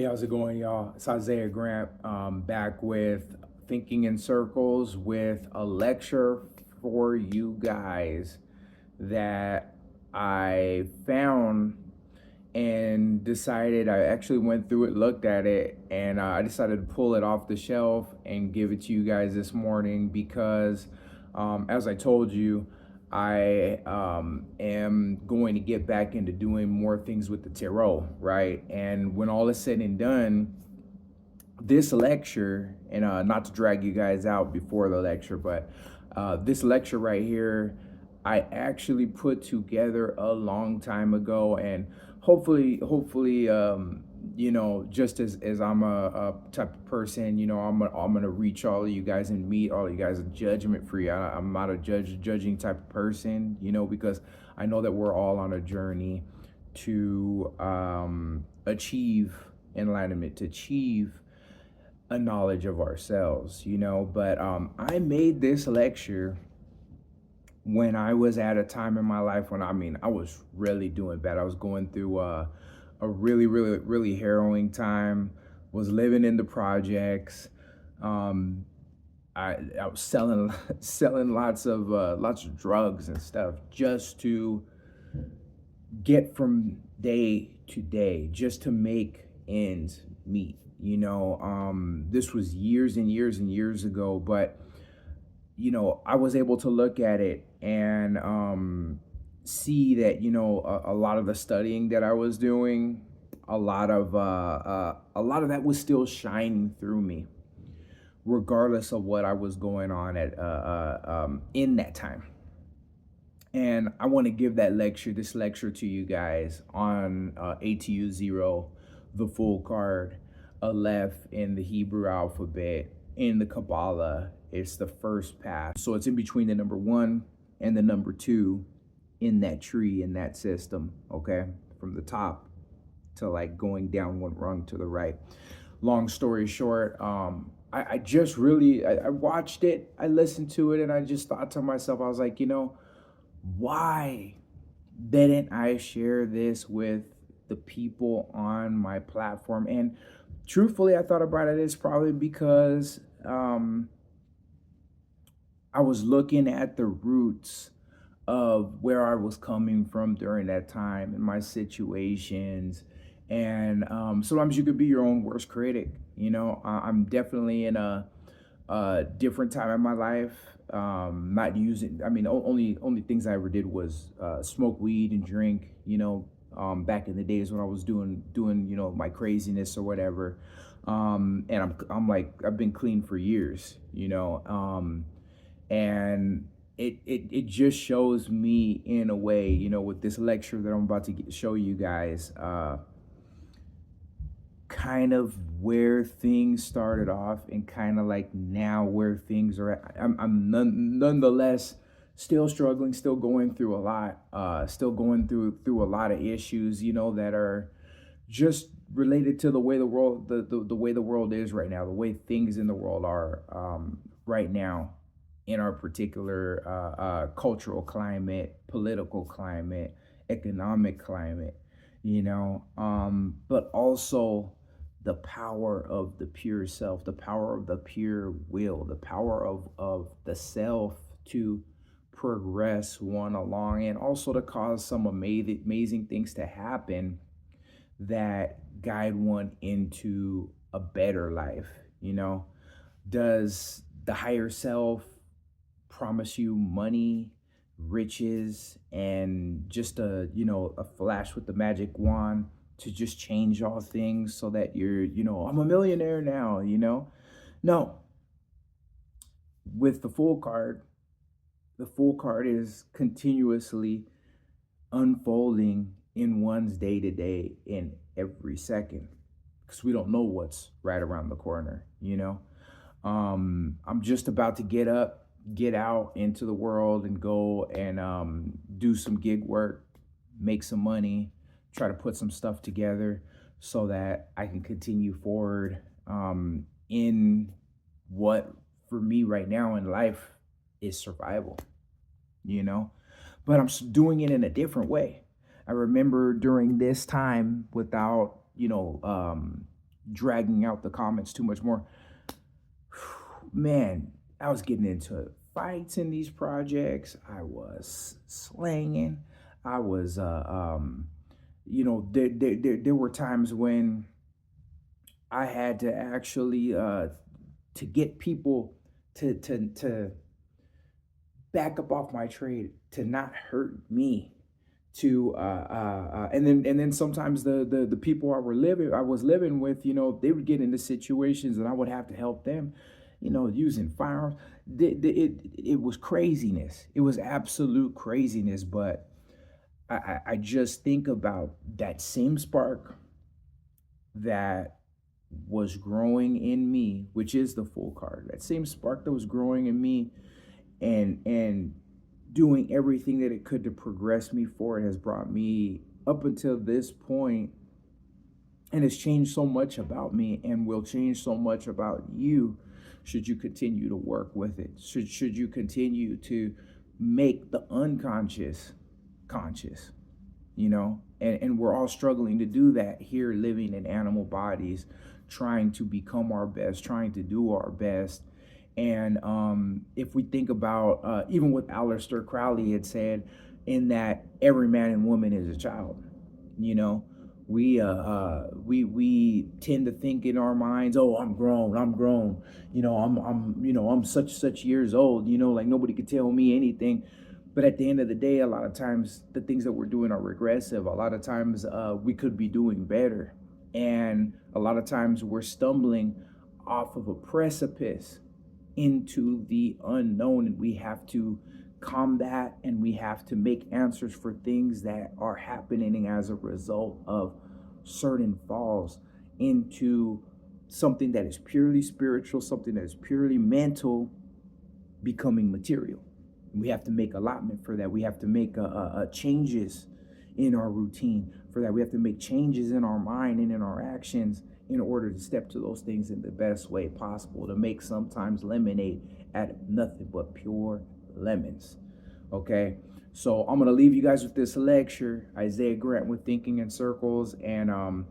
How's it going, y'all? It's Isaiah Grant, back with Thinking in Circles with a lecture for you guys that I found and decided. I actually went through it, looked at it, and I decided to pull it off the shelf and give it to you guys this morning because, as I told you, I am going to get back into doing more things with the tarot, right? And when all is said and done, this lecture, and not to drag you guys out before the lecture, but this lecture right here, I actually put together a long time ago, and hopefully, just as I'm a type of person, I'm gonna reach all of you guys and meet all of you guys judgment free. I'm not a judging type of person, because I know that we're all on a journey to achieve enlightenment, to achieve a knowledge of ourselves, but I made this lecture when I was at a time in my life when I was really doing bad. I was going through a really harrowing time, was living in the projects. I was selling selling lots of drugs and stuff just to get from day to day, just to make ends meet. This was years and years and years ago, but I was able to look at it and see that a lot of the studying that I was doing, a lot of that was still shining through me, regardless of what I was going on at in that time. And I want to give this lecture to you guys on ATU 0, the full card, Aleph in the Hebrew alphabet. In the Kabbalah, it's the first path. So it's in between the number 1 and the number 2 in that tree, in that system, okay? From the top to like going down one rung to the right. Long story short, I just really, I watched it, I listened to it, and I just thought to myself, I was like, why didn't I share this with the people on my platform? And truthfully, I thought about it as probably because I was looking at the roots of where I was coming from during that time and my situations. And sometimes you could be your own worst critic. I'm definitely in a different time in my life. Not using, only things I ever did was smoke weed and drink, back in the days when I was doing my craziness or whatever. And I'm like, I've been clean for years, and it just shows me in a way, with this lecture that I'm about to show you guys, kind of where things started off and kind of like now where things are at. I'm nonetheless still struggling, still going through a lot, still going through a lot of issues, that are just related to the way the world, the way the world is right now, the way things in the world are right now in our particular cultural climate, political climate, economic climate, but also the power of the pure self, the power of the pure will, the power of the self to progress one along, and also to cause some amazing things to happen that guide one into a better life. Does the higher self promise you money, riches, and just a flash with the magic wand to just change all things so that you're, I'm a millionaire now, No. With the full card is continuously unfolding in one's day to day, in every second, because we don't know what's right around the corner. I'm just about to get out into the world and go and do some gig work, make some money, try to put some stuff together so that I can continue forward in what for me right now in life is survival, but I'm doing it in a different way. I remember during this time, without dragging out the comments too much more. Man, I was getting into fights in these projects. I was slanging. I was, there were times when I had to actually to get people to back up off my trade, to not hurt me, to and then sometimes the people I was living with, they would get into situations and I would have to help them, using firearms. It was craziness. It was absolute craziness. But I just think about that same spark that was growing in me, which is the full card. That same spark that was growing in me and doing everything that it could to progress me forward has brought me up until this point, and it's changed so much about me and will change so much about you should you continue to work with it. Should you continue to make the unconscious conscious, and we're all struggling to do that here, living in animal bodies, trying to become our best, trying to do our best. And if we think about even what Aleister Crowley had said, in that every man and woman is a child, you know, we tend to think in our minds, oh, I'm grown, I'm such years old, like nobody could tell me anything. But at the end of the day, a lot of times the things that we're doing are regressive. A lot of times we could be doing better, and a lot of times we're stumbling off of a precipice into the unknown, and we have to combat and we have to make answers for things that are happening as a result of certain falls into something that is purely spiritual, something that is purely mental, becoming material. We have to make allotment for that. We have to make changes in our routine for that. We have to make changes in our mind and in our actions in order to step to those things in the best way possible, to make sometimes lemonade out of nothing but pure lemons. Okay, so I'm gonna leave you guys with this lecture, Isaiah Grant with Thinking in Circles, and I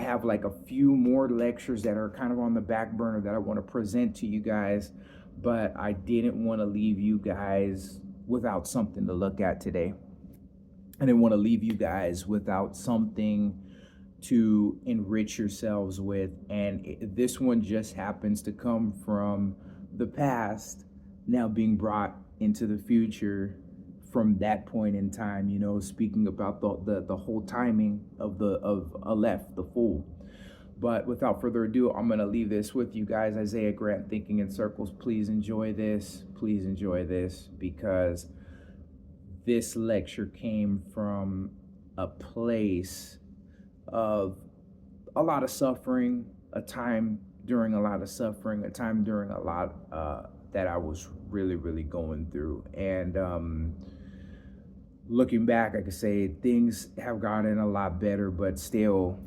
have like a few more lectures that are kind of on the back burner that I want to present to you guys, but I didn't want to leave you guys without something to look at today. I didn't want to leave you guys without something to enrich yourselves with. And this one just happens to come from the past, now being brought into the future from that point in time, speaking about the whole timing of Aleph, the fool. But without further ado, I'm going to leave this with you guys. Isaiah Grant, Thinking in Circles. Please enjoy this. Please enjoy this, because this lecture came from a place of a lot of suffering, a time during a lot of suffering, a time during a lot that I was really, really going through. And looking back, I could say things have gotten a lot better, but still,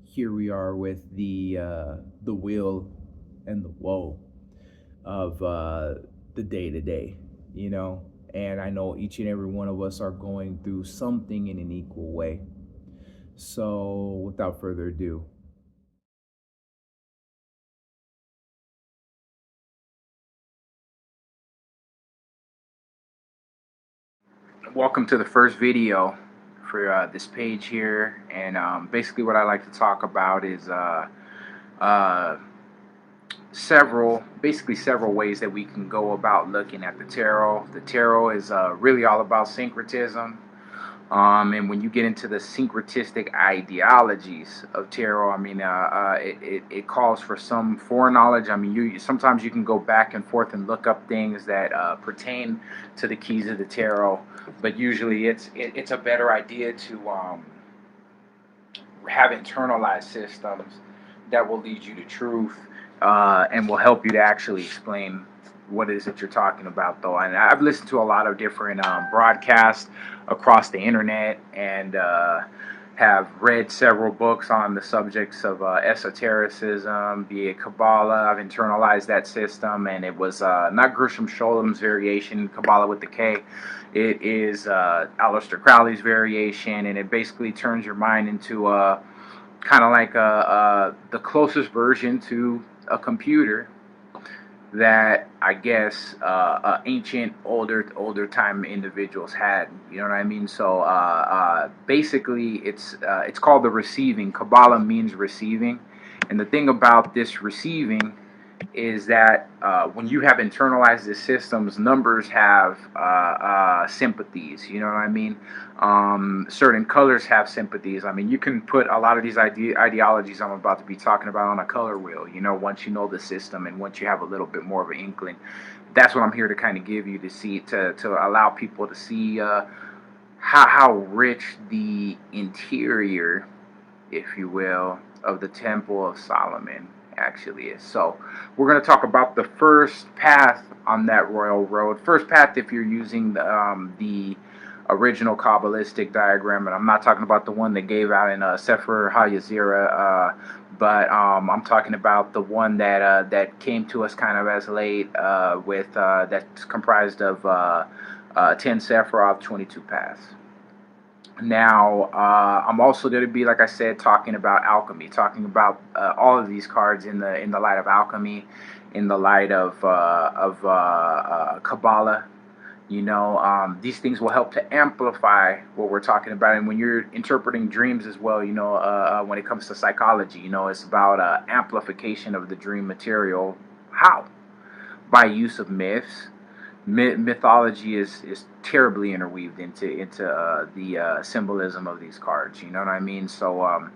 here we are with the will and the woe of the day to day, And I know each and every one of us are going through something in an equal way. So without further ado, welcome to the first video for this page here. And basically what I like to talk about is several ways that we can go about looking at the tarot. The tarot is really all about syncretism. And when you get into the syncretistic ideologies of tarot, I mean, it calls for some foreknowledge. I mean, sometimes you can go back and forth and look up things that pertain to the keys of the tarot, but usually it's a better idea to have internalized systems that will lead you to truth and will help you to actually explain what it is that you're talking about, though. And I've listened to a lot of different broadcasts across the internet, and have read several books on the subjects of esotericism, be it Kabbalah. I've internalized that system, and it was not Gershom Scholem's variation, Kabbalah with the K. It is Aleister Crowley's variation, and it basically turns your mind into kind of like the closest version to a computer that I guess ancient, older time individuals had. You know what I mean? So basically, it's called the receiving. Kabbalah means receiving, and the thing about this receiving is that when you have internalized the systems, numbers have sympathies. You know what I mean? Certain colors have sympathies. I mean, you can put a lot of these ideologies I'm about to be talking about on a color wheel. You know, once you know the system and once you have a little bit more of an inkling, that's what I'm here to kind of give you to see to allow people to see how rich the interior, if you will, of the Temple of Solomon actually is. So we're going to talk about the first path on that royal road. First path if you're using the original Kabbalistic diagram, and I'm not talking about the one that gave out in Sefer HaYazira, but I'm talking about the one that that came to us kind of as late with that's comprised of 10 Sephiroth, 22 paths. Now, I'm also going to be, like I said, talking about alchemy, talking about all of these cards in the light of alchemy, in the light of Kabbalah. You know, these things will help to amplify what we're talking about. And when you're interpreting dreams as well, you know, when it comes to psychology, you know, it's about amplification of the dream material. How? By use of myths. Mythology is terribly interweaved into the symbolism of these cards. You know what I mean? So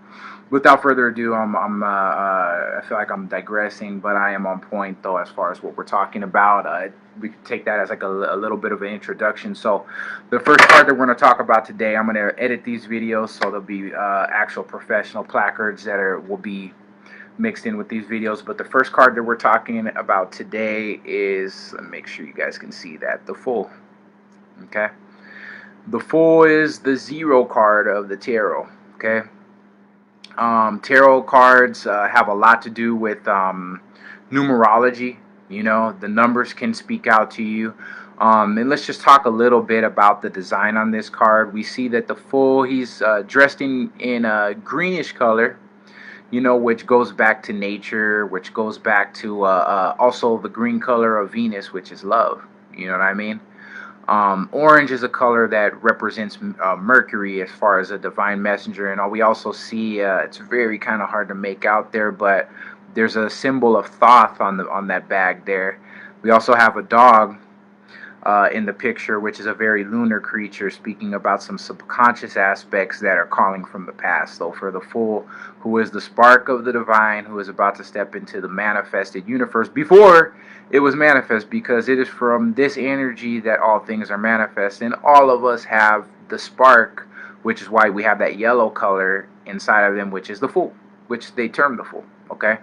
without further ado, I feel like I'm digressing, but I am on point though as far as what we're talking about. We could take that as like a little bit of an introduction. So the first card that we're going to talk about today, I'm going to edit these videos so there'll be actual professional placards that will be mixed in with these videos. But the first card that we're talking about today is, make sure you guys can see that, the Fool. Okay, the Fool is the 0 card of the tarot. Okay, tarot cards have a lot to do with numerology. You know, the numbers can speak out to you. And let's just talk a little bit about the design on this card. We see that the Fool, he's dressed in a greenish color, you know, which goes back to nature, which goes back to also the green color of Venus, which is love. You know what I mean? Orange is a color that represents Mercury as far as a divine messenger, and we also see it's very kind of hard to make out there, but there's a symbol of Thoth on that bag there. We also have a dog in the picture, which is a very lunar creature, speaking about some subconscious aspects that are calling from the past. So for the Fool, who is the spark of the divine, who is about to step into the manifested universe before it was manifest, because it is from this energy that all things are manifest, and all of us have the spark, which is why we have that yellow color inside of them, which is the Fool, which they term the Fool. Okay,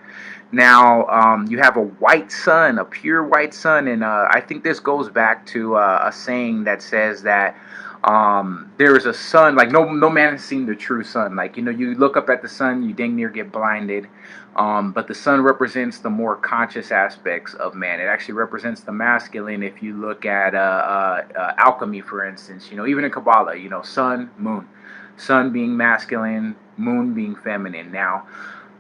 now you have a white sun, a pure white sun, and I think this goes back to a saying that says that there is a sun, like no man has seen the true sun. Like, you know, you look up at the sun, you dang near get blinded, but the sun represents the more conscious aspects of man. It actually represents the masculine. If you look at alchemy, for instance, you know, even in Kabbalah, you know, sun, moon, sun being masculine, moon being feminine. Now,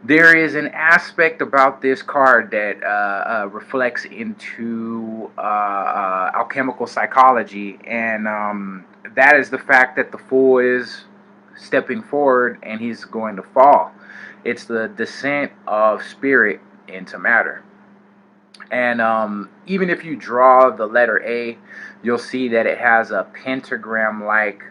there is an aspect about this card that reflects into alchemical psychology, and that is the fact that the Fool is stepping forward and he's going to fall. It's the descent of spirit into matter. And even if you draw the letter A, you'll see that it has a pentagram-like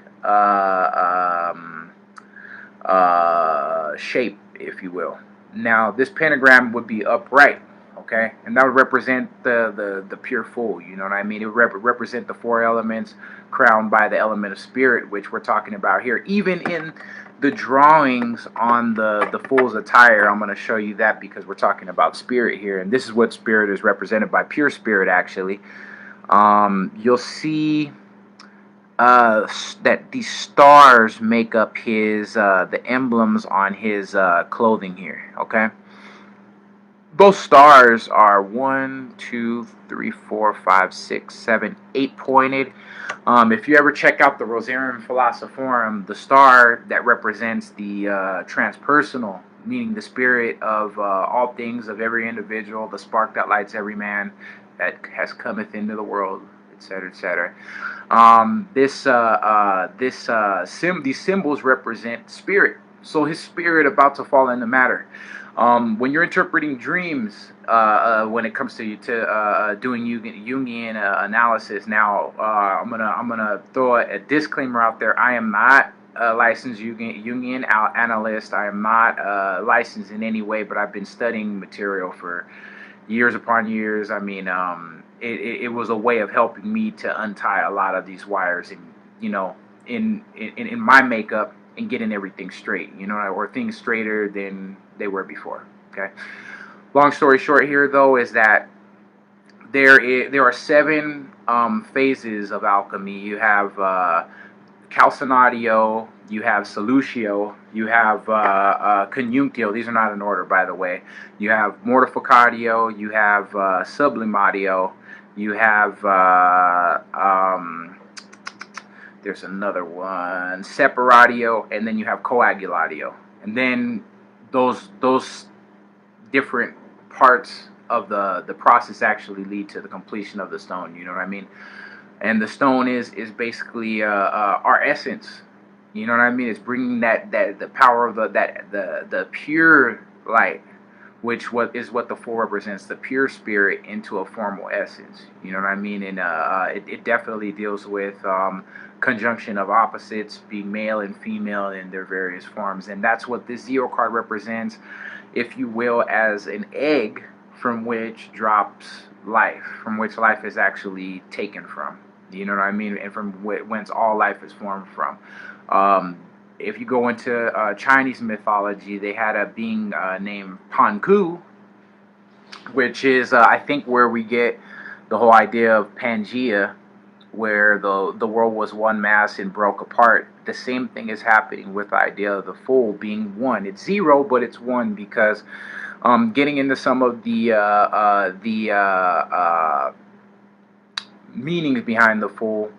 shape, if you will. Now, this pentagram would be upright, okay, and that would represent the pure Fool. You know what I mean? It would represent the 4 elements crowned by the element of spirit, which we're talking about here. Even in the drawings on the Fool's attire, I'm going to show you that, because we're talking about spirit here, and this is what spirit is represented by, pure spirit. Actually, you'll see that these stars make up his the emblems on his clothing here. Okay, Those stars are 1, 2, 3, 4, 5, 6, 7, 8 pointed. If you ever check out the Rosarian Philosophorum, the star that represents the transpersonal, meaning the spirit of all things of every individual, the spark that lights every man that has cometh into the world, etc., etc. These symbols represent spirit. So his spirit about to fall into matter. When you're interpreting dreams, when it comes to doing Jungian analysis, now I'm gonna throw a disclaimer out there. I am not a licensed Jungian analyst. I am not licensed in any way, but I've been studying material for years upon years. I mean, it was a way of helping me to untie a lot of these wires, and in my makeup, and getting everything straight, or things straighter than they were before. Okay. Long story short, here though, is that there are 7 phases of alchemy. You have calcinatio, you have solutio, you have conjunctio. These are not in order, by the way. You have mortificatio, you have sublimatio, you have there's another one, separatio, and then you have coagulatio. And then those different parts of the process actually lead to the completion of the stone. You know what I mean? And the stone is basically our essence. You know what I mean? It's bringing that the power of the pure light, which is what the fool represents, the pure spirit, into a formal essence. You know what I mean? And it definitely deals with conjunction of opposites, being male and female in their various forms. And that's what this Zero card represents, if you will, as an egg from which drops life, from which life is actually taken from. You know what I mean? And from whence all life is formed from. If you go into Chinese mythology, they had a being named Panku, which is, I think, where we get the whole idea of Pangea, where the world was one mass and broke apart. The same thing is happening with the idea of the full being one. It's zero, but it's one, because getting into some of the meanings behind the full,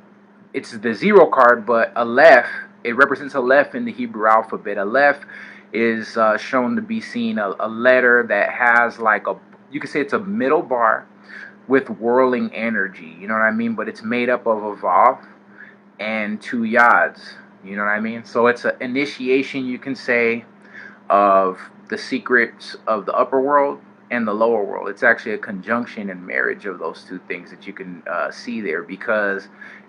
it's the zero card, but Aleph, it represents Aleph in the Hebrew alphabet. Aleph is shown to be seen a letter that has like you could say it's a middle bar with whirling energy, you know what I mean? But it's made up of a Vav and 2 Yads, you know what I mean? So it's an initiation, you can say, of the secrets of the upper world and the lower world. It's actually a conjunction and marriage of those 2 things that you can see there, because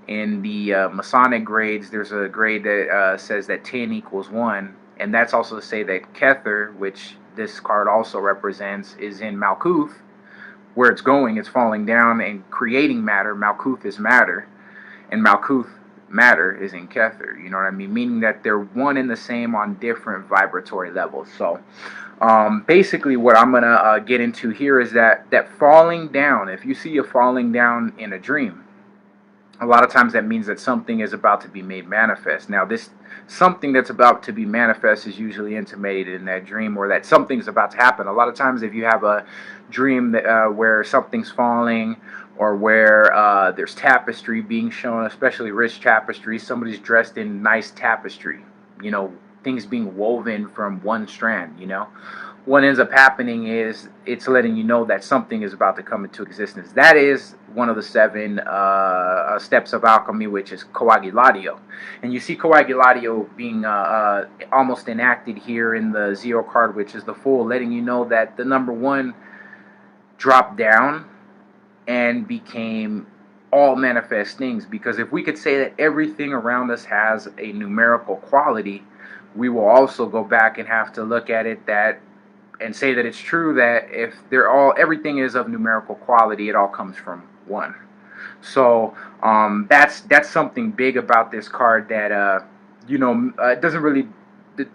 in the Masonic grades, there's a grade that says that 10 equals 1, and that's also to say that Kether, which this card also represents, is in Malkuth, where it's going. It's falling down and creating matter. Malkuth is matter, and Malkuth matter is in Kether. You know what I mean? Meaning that they're one and the same on different vibratory levels. So basically what I'm going to get into here is that falling down, if you see a falling down in a dream, a lot of times that means that something is about to be made manifest. Now, this something that's about to be manifest is usually intimated in that dream, or that something's about to happen. A lot of times if you have a dream that, where something's falling, or where there's tapestry being shown, especially rich tapestry, somebody's dressed in nice tapestry, things being woven from one strand, what ends up happening is it's letting you know that something is about to come into existence. That is one of the 7 steps of alchemy, which is coagulatio. And you see coagulatio being almost enacted here in the Zero card, which is the Fool, letting you know that the number 1 dropped down and became all manifest things. Because if we could say that everything around us has a numerical quality, we will also go back and have to look at it and say that it's true that if everything is of numerical quality, it all comes from 1. So that's something big about this card that it doesn't really,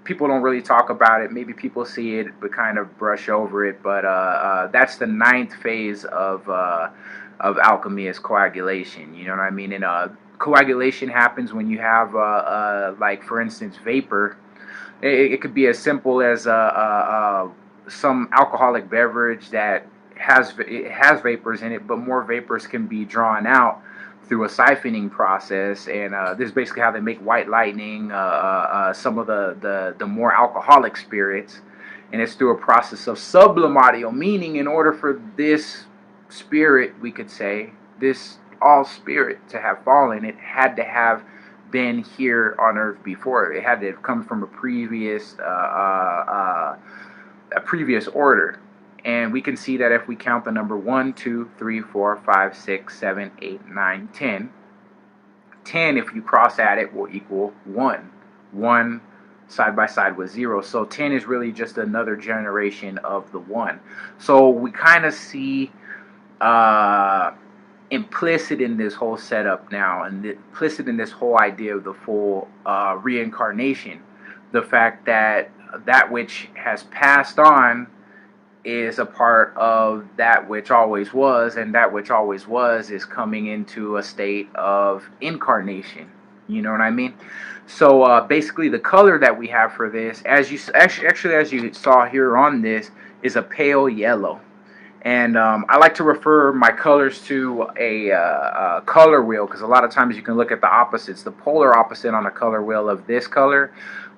people don't really talk about it. Maybe people see it but kind of brush over it. But that's the 9th phase of alchemy, is coagulation. You know what I mean? And coagulation happens when you have like, for instance, vapor. It could be as simple as some alcoholic beverage that it has vapors in it, but more vapors can be drawn out through a siphoning process, and this is basically how they make white lightning, some of the more alcoholic spirits, and it's through a process of sublimadio, meaning in order for this spirit, we could say, this all spirit to have fallen, it had to have been here on earth before. It had to have come from a previous order. And we can see that if we count the number 1, 2, 3, 4, 5, 6, 7, 8, 9, 10. 10, if you cross at it, will equal 1. 1 side by side with 0. So 10 is really just another generation of the 1. So we kind of see implicit in this whole setup now, and implicit in this whole idea of the full reincarnation, the fact that that which has passed on is a part of that which always was, and that which always was is coming into a state of incarnation. You know what I mean? So basically, the color that we have for this, as you saw here on this, is a pale yellow. And I like to refer my colors to a color wheel, because a lot of times you can look at the opposites. The polar opposite on a color wheel of this color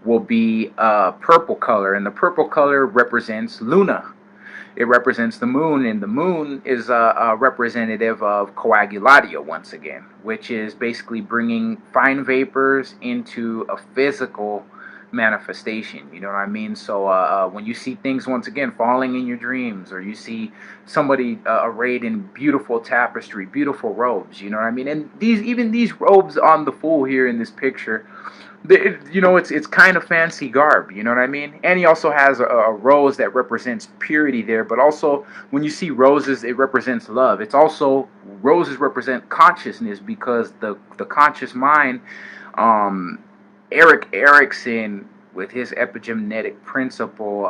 will be purple color, and the purple color represents Luna. It represents the moon, and the moon is a representative of coagulatio once again, which is basically bringing fine vapors into a physical manifestation. You know what I mean? So when you see things once again falling in your dreams, or you see somebody arrayed in beautiful tapestry, beautiful robes, you know what I mean? And even these robes on the fool here in this picture, it's kind of fancy garb, you know what I mean? And he also has a rose that represents purity there, but also when you see roses, it represents love. It's also, roses represent consciousness, because the conscious mind, Erik Erikson, with his epigenetic principle,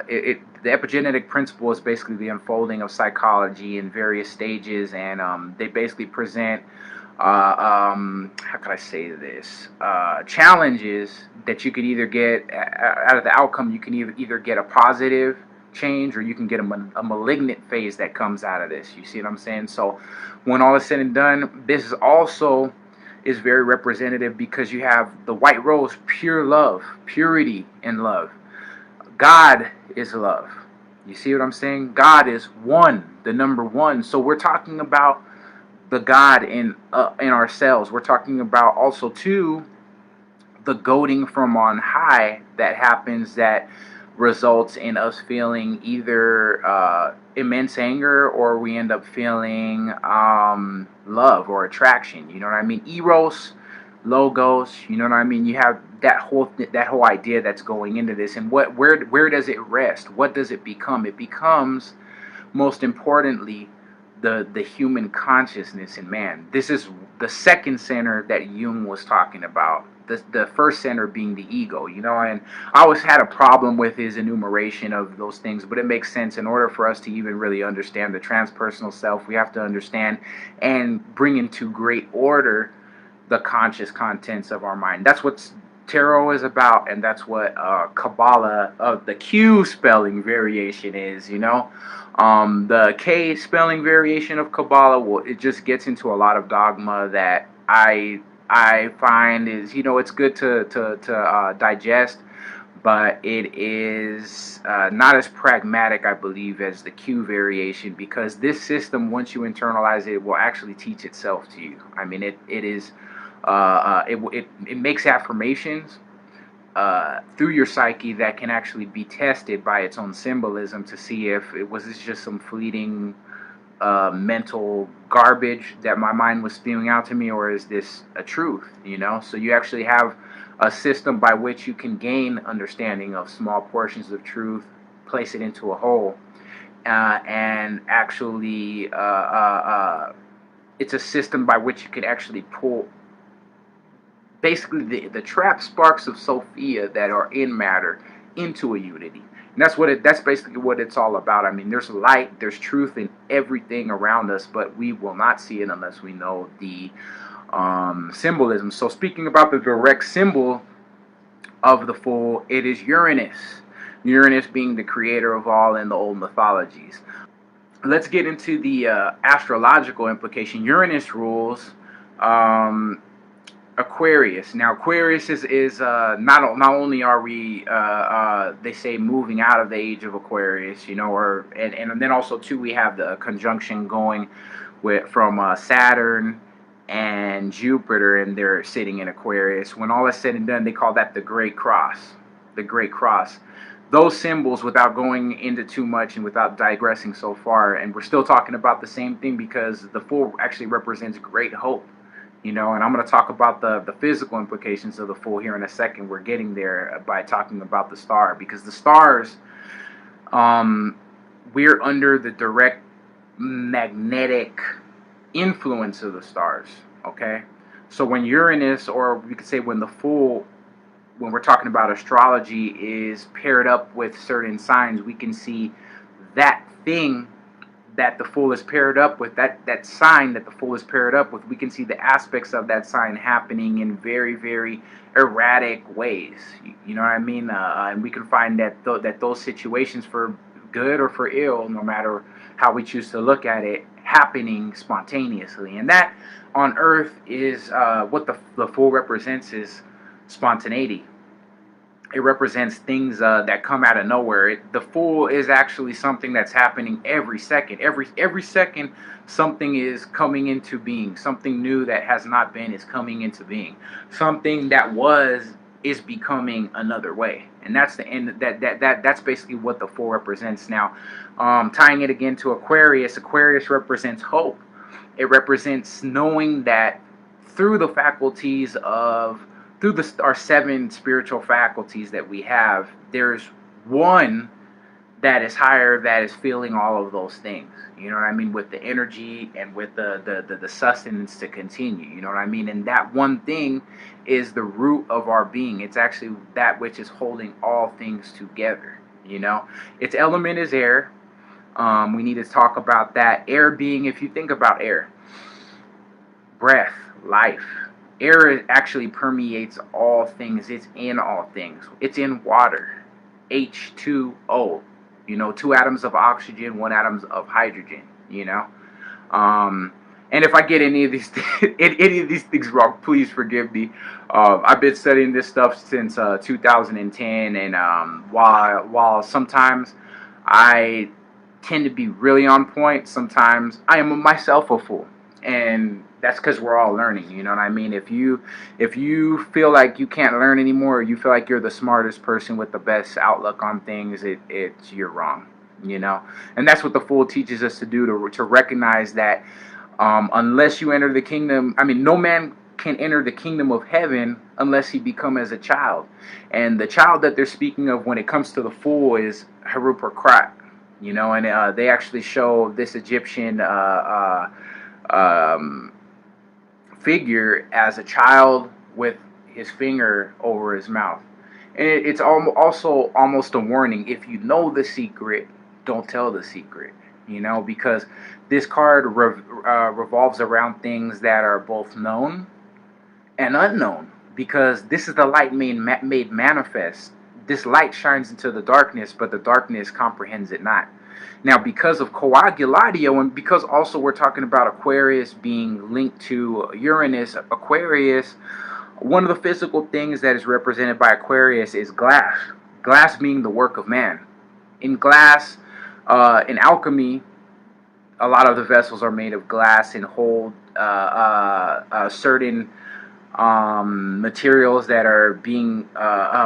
the epigenetic principle is basically the unfolding of psychology in various stages, and they basically present how can I say this? Challenges that you can either get out of the outcome. You can either get a positive change, or you can get a malignant phase that comes out of this. You see what I'm saying? So when all is said and done, this is also is very representative, because you have the white rose, pure love, purity and love. God is love. You see what I'm saying? God is one, the number 1. So we're talking about the God in ourselves. We're talking about also too the goading from on high that happens, that results in us feeling either immense anger, or we end up feeling love or attraction. You know what I mean? Eros, logos. You know what I mean? You have that whole idea that's going into this, and where does it rest? What does it become? It becomes, most importantly, the human consciousness in man. This is the second center that Jung was talking about. The first center being the ego, you know, and I always had a problem with his enumeration of those things, but it makes sense. In order for us to even really understand the transpersonal self, we have to understand and bring into great order the conscious contents of our mind. That's what tarot is about, and that's what Kabbalah of the Q spelling variation is, you know. The K spelling variation of Kabbalah, well, it just gets into a lot of dogma that I find is, you know, it's good to digest, but it is not as pragmatic, I believe, as the Q variation, because this system, once you internalize it, will actually teach itself to you. I mean, it makes affirmations through your psyche that can actually be tested by its own symbolism to see if it was just some fleeting mental garbage that my mind was spewing out to me, or is this a truth, you know? So you actually have a system by which you can gain understanding of small portions of truth, place it into a whole, and actually it's a system by which you can actually pull basically the trapped sparks of Sophia that are in matter into a unity. And that's basically what it's all about. I mean, there's light, there's truth in everything around us, but we will not see it unless we know the symbolism. So speaking about the direct symbol of the fool, it is Uranus. Uranus being the creator of all in the old mythologies. Let's get into the astrological implication. Uranus rules Aquarius. Now, Aquarius is not only are we they say moving out of the age of Aquarius, you know, or and then also too we have the conjunction going with from Saturn and Jupiter, and they're sitting in Aquarius. When all is said and done, they call that the Great Cross. The Great Cross. Those symbols, without going into too much and without digressing so far, and we're still talking about the same thing because the Fool actually represents great hope. You know, and I'm going to talk about the physical implications of the Fool here in a second. We're getting there by talking about the star, because the stars, we're under the direct magnetic influence of the stars, okay? So when Uranus, or we could say when the Fool, when we're talking about astrology, is paired up with certain signs, we can see that thing that the Fool is paired up with, that sign that the Fool is paired up with, we can see the aspects of that sign happening in very, very erratic ways. You know what I mean? And we can find that that those situations, for good or for ill, no matter how we choose to look at it, happening spontaneously. And that on Earth is what the Fool represents, is spontaneity. It represents things that come out of nowhere. The Fool is actually something that's happening every second. Every second, something is coming into being. Something new that has not been is coming into being. Something that was is becoming another way. And that's the end. That's basically what the Fool represents. Now, tying it again to Aquarius. Aquarius represents hope. It represents knowing that through the faculties of through our 7 spiritual faculties that we have, there's one that is higher, that is feeling all of those things. You know what I mean? With the energy and with the sustenance to continue. You know what I mean? And that one thing is the root of our being. It's actually that which is holding all things together. You know? Its element is air. We need to talk about that. Air being, if you think about air, breath, life. Air actually permeates all things. It's in all things. It's in water. H2O. You know, 2 atoms of oxygen, 1 atom of hydrogen. You know, and if I get any of these things wrong, please forgive me. I've been studying this stuff since 2010, and while sometimes I tend to be really on point, sometimes I am myself a fool, and that's because we're all learning. You know what I mean? If you feel like you can't learn anymore, or you feel like you're the smartest person with the best outlook on things, you're wrong. You know, and that's what the Fool teaches us to do, to recognize that unless you enter the kingdom, I mean, no man can enter the kingdom of heaven unless he become as a child. And the child that they're speaking of when it comes to the Fool is Harub or Krat. You know, and they actually show this Egyptian figure as a child with his finger over his mouth. And it's also almost a warning. If you know the secret, don't tell the secret. You know, because this card revolves around things that are both known and unknown. Because this is the light made manifest. This light shines into the darkness, but the darkness comprehends it not. Now, because of coagulatio, and because also we're talking about Aquarius being linked to Uranus, Aquarius, one of the physical things that is represented by Aquarius is glass. Glass being the work of man. In glass, in alchemy, a lot of the vessels are made of glass and hold certain materials that are being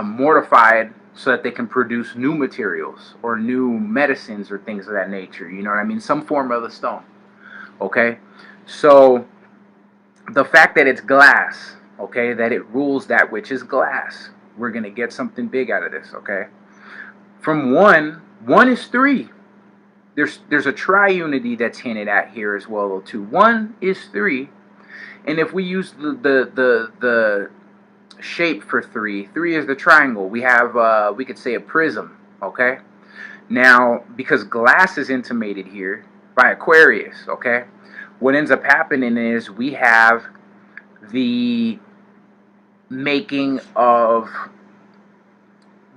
mortified so that they can produce new materials or new medicines or things of that nature. You know what I mean? Some form of the stone. Okay? So, the fact that it's glass, okay, that it rules that which is glass, we're going to get something big out of this, okay? From one is 3. There's a triunity that's hinted at here as well, though, too. 1 is 3. And if we use the shape for 3 is the triangle. We have, we could say, a prism, okay? Now, because glass is intimated here by Aquarius, okay? What ends up happening is we have the making of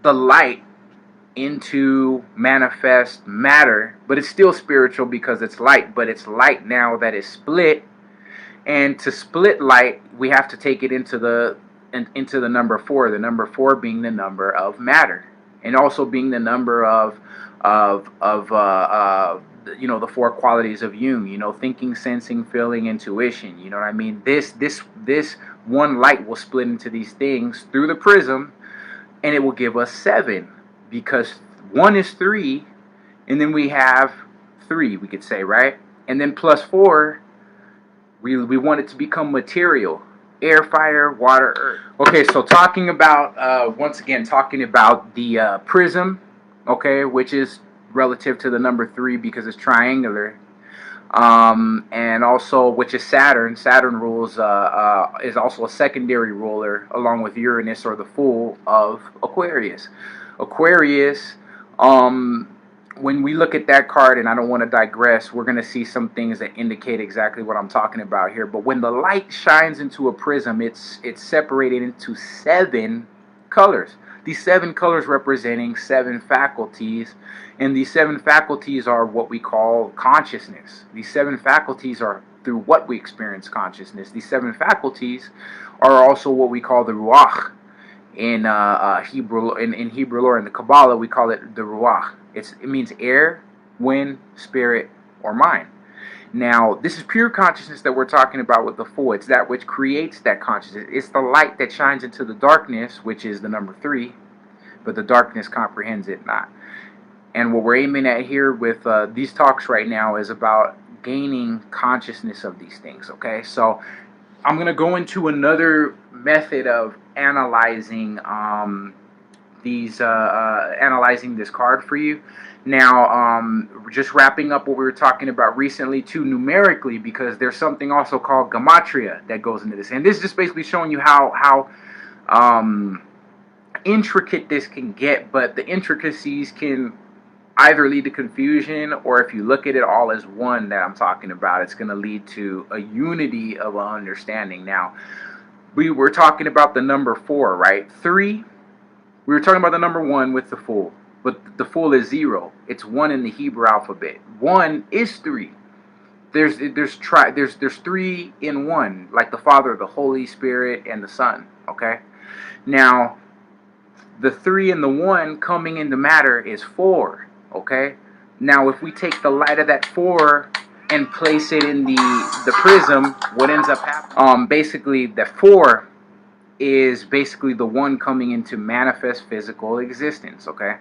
the light into manifest matter, but it's still spiritual because it's light, but it's light now that is split. And to split light, we have to take it into the number 4. The number 4 being the number of matter, and also being the number of the 4 qualities of Jung. Thinking, sensing, feeling, intuition. You know what I mean? This one light will split into these things through the prism, and it will give us 7, because 1 is 3, and then we have 3, we could say, right? And then plus 4. We want it to become material. Air, fire, water, earth. Okay, so talking about, once again, talking about the prism, okay, which is relative to the number 3 because it's triangular. And also, which is Saturn. Saturn rules, is also a secondary ruler, along with Uranus, or the Fool, of Aquarius. Aquarius, when we look at that card, and I don't want to digress, we're going to see some things that indicate exactly what I'm talking about here. But when the light shines into a prism, it's separated into 7 colors. These 7 colors representing 7 faculties, and these 7 faculties are what we call consciousness. These 7 faculties are through what we experience consciousness. These 7 faculties are also what we call the ruach. In Hebrew, in Hebrew lore, in the Kabbalah, we call it the ruach. It means air, wind, spirit, or mind. Now, this is pure consciousness that we're talking about with the Fool. It's that which creates that consciousness. It's the light that shines into the darkness, which is the number 3, but the darkness comprehends it not. And what we're aiming at here with these talks right now is about gaining consciousness of these things, okay? So I'm going to go into another method of analyzing analyzing this card for you. Now, just wrapping up what we were talking about recently too, numerically, because there's something also called gematria that goes into this, and this is just basically showing you how intricate this can get. But the intricacies can either lead to confusion, or if you look at it all as one that I'm talking about, it's going to lead to a unity of understanding. Now, we were talking about the number 4, right? 3. We were talking about the number 1 with the Fool, but the Fool is 0. It's 1 in the Hebrew alphabet. 1 is 3. There's 3 in 1, like the Father, the Holy Spirit, and the Son. Okay. Now, the 3 and the 1 coming into matter is 4. Okay. Now, if we take the light of that 4 and place it in the prism, what ends up happening? Basically, the 4 is basically the 1 coming into manifest physical existence. Okay,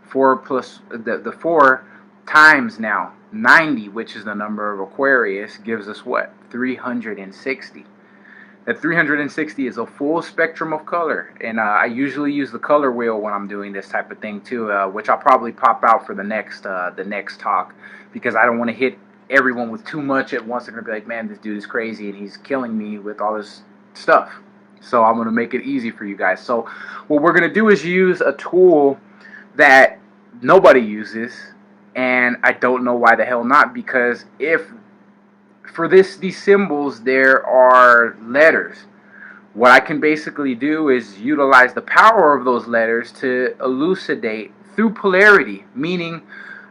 4 plus the 4 times now 90, which is the number of Aquarius, gives us what? 360. That 360 is a full spectrum of color, and I usually use the color wheel when I'm doing this type of thing too, which I'll probably pop out for the next talk, because I don't want to hit everyone with too much at once. They're gonna be like, man, this dude is crazy and he's killing me with all this stuff. So I'm going to make it easy for you guys. So what we're going to do is use a tool that nobody uses, and I don't know why the hell not, because if for these symbols there are letters, what I can basically do is utilize the power of those letters to elucidate through polarity, meaning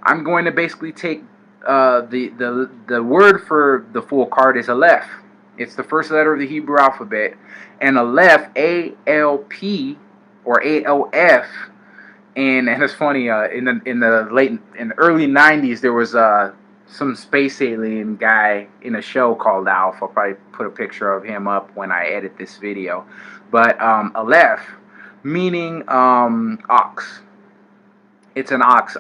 I'm going to basically take the word for the Fool card is Aleph. It's the first letter of the Hebrew alphabet, and Aleph, A-L-P, or A-L-F, and it's funny, in the early 90s, there was some space alien guy in a show called Alf. I'll probably put a picture of him up when I edit this video. But Aleph, meaning ox. It's an ox.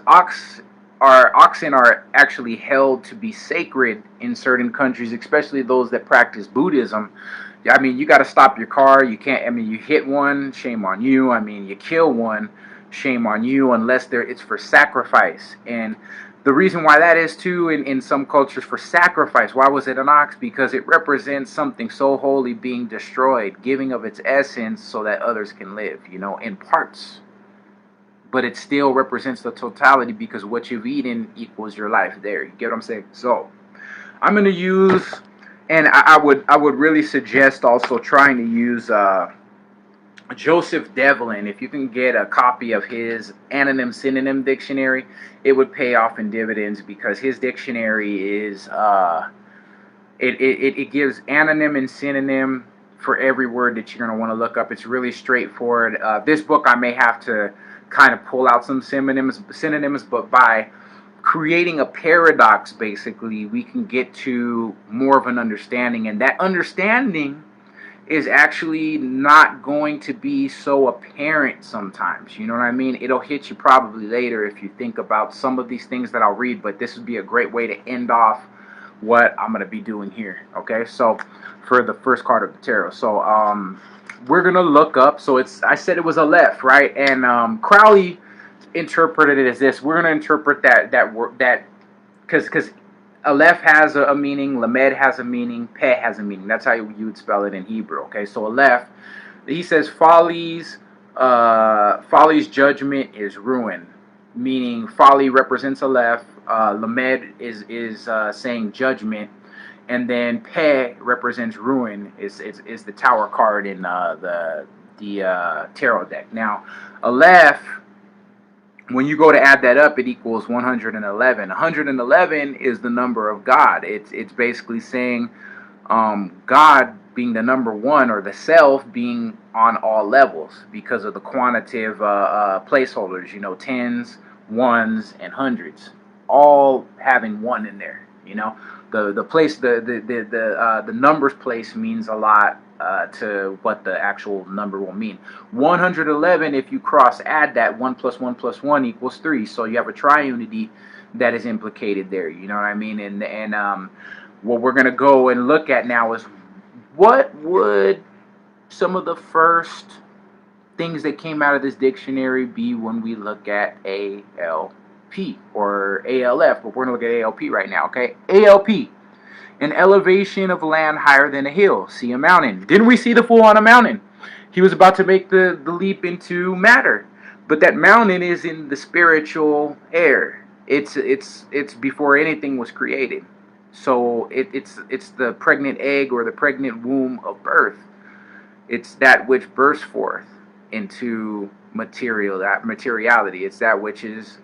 Oxen are actually held to be sacred in certain countries, especially those that practice Buddhism. I mean, you got to stop your car. You can't. I mean, you hit one, shame on you. I mean, you kill one, shame on you, unless it's for sacrifice. And the reason why that is too, in some cultures, for sacrifice. Why was it an ox? Because it represents something so holy being destroyed, giving of its essence so that others can live. In parts. But it still represents the totality, because what you've eaten equals your life there. You get what I'm saying? So I'm going to use, and I would really suggest also trying to use Joseph Devlin, if you can get a copy of his anonym synonym dictionary, it would pay off in dividends, because his dictionary is it gives anonym and synonym for every word that you're going to want to look up. It's really straightforward. This book, I may have to kind of pull out some synonyms, but by creating a paradox, basically, we can get to more of an understanding, and that understanding is actually not going to be so apparent sometimes. You know what I mean? It'll hit you probably later if you think about some of these things that I'll read, but this would be a great way to end off what I'm going to be doing here. Okay, so for the first card of the tarot. So we're going to look up. So I said it was Aleph, right? And Crowley interpreted it as this. We're going to interpret that because Aleph has a meaning, Lamed has a meaning, Peh has a meaning. That's how you would spell it in Hebrew. Okay, so Aleph, he says folly's judgment is ruin, meaning folly represents Aleph. Lamed is saying judgment, and then Peh represents ruin. Is the Tower card in the tarot deck. Now, Aleph, when you go to add that up, it equals 111. 111 is the number of God. It's basically saying God being the number one, or the self being on all levels, because of the quantitative placeholders. You know, tens, ones, and hundreds, all having one in there. You know, the numbers place means a lot to what the actual number will mean. 111, if you cross add that, 1 plus 1 plus 1 equals 3. So you have a triunity that is implicated there. You know what I mean? And what we're going to go and look at now is, what would some of the first things that came out of this dictionary be when we look at ALP or ALF, but we're going to look at ALP right now, okay? ALP, an elevation of land higher than a hill. See a mountain. Didn't we see the fool on a mountain? He was about to make the leap into matter, but that mountain is in the spiritual air. It's before anything was created. So it's the pregnant egg, or the pregnant womb of birth. It's that which bursts forth into materiality. It's that which is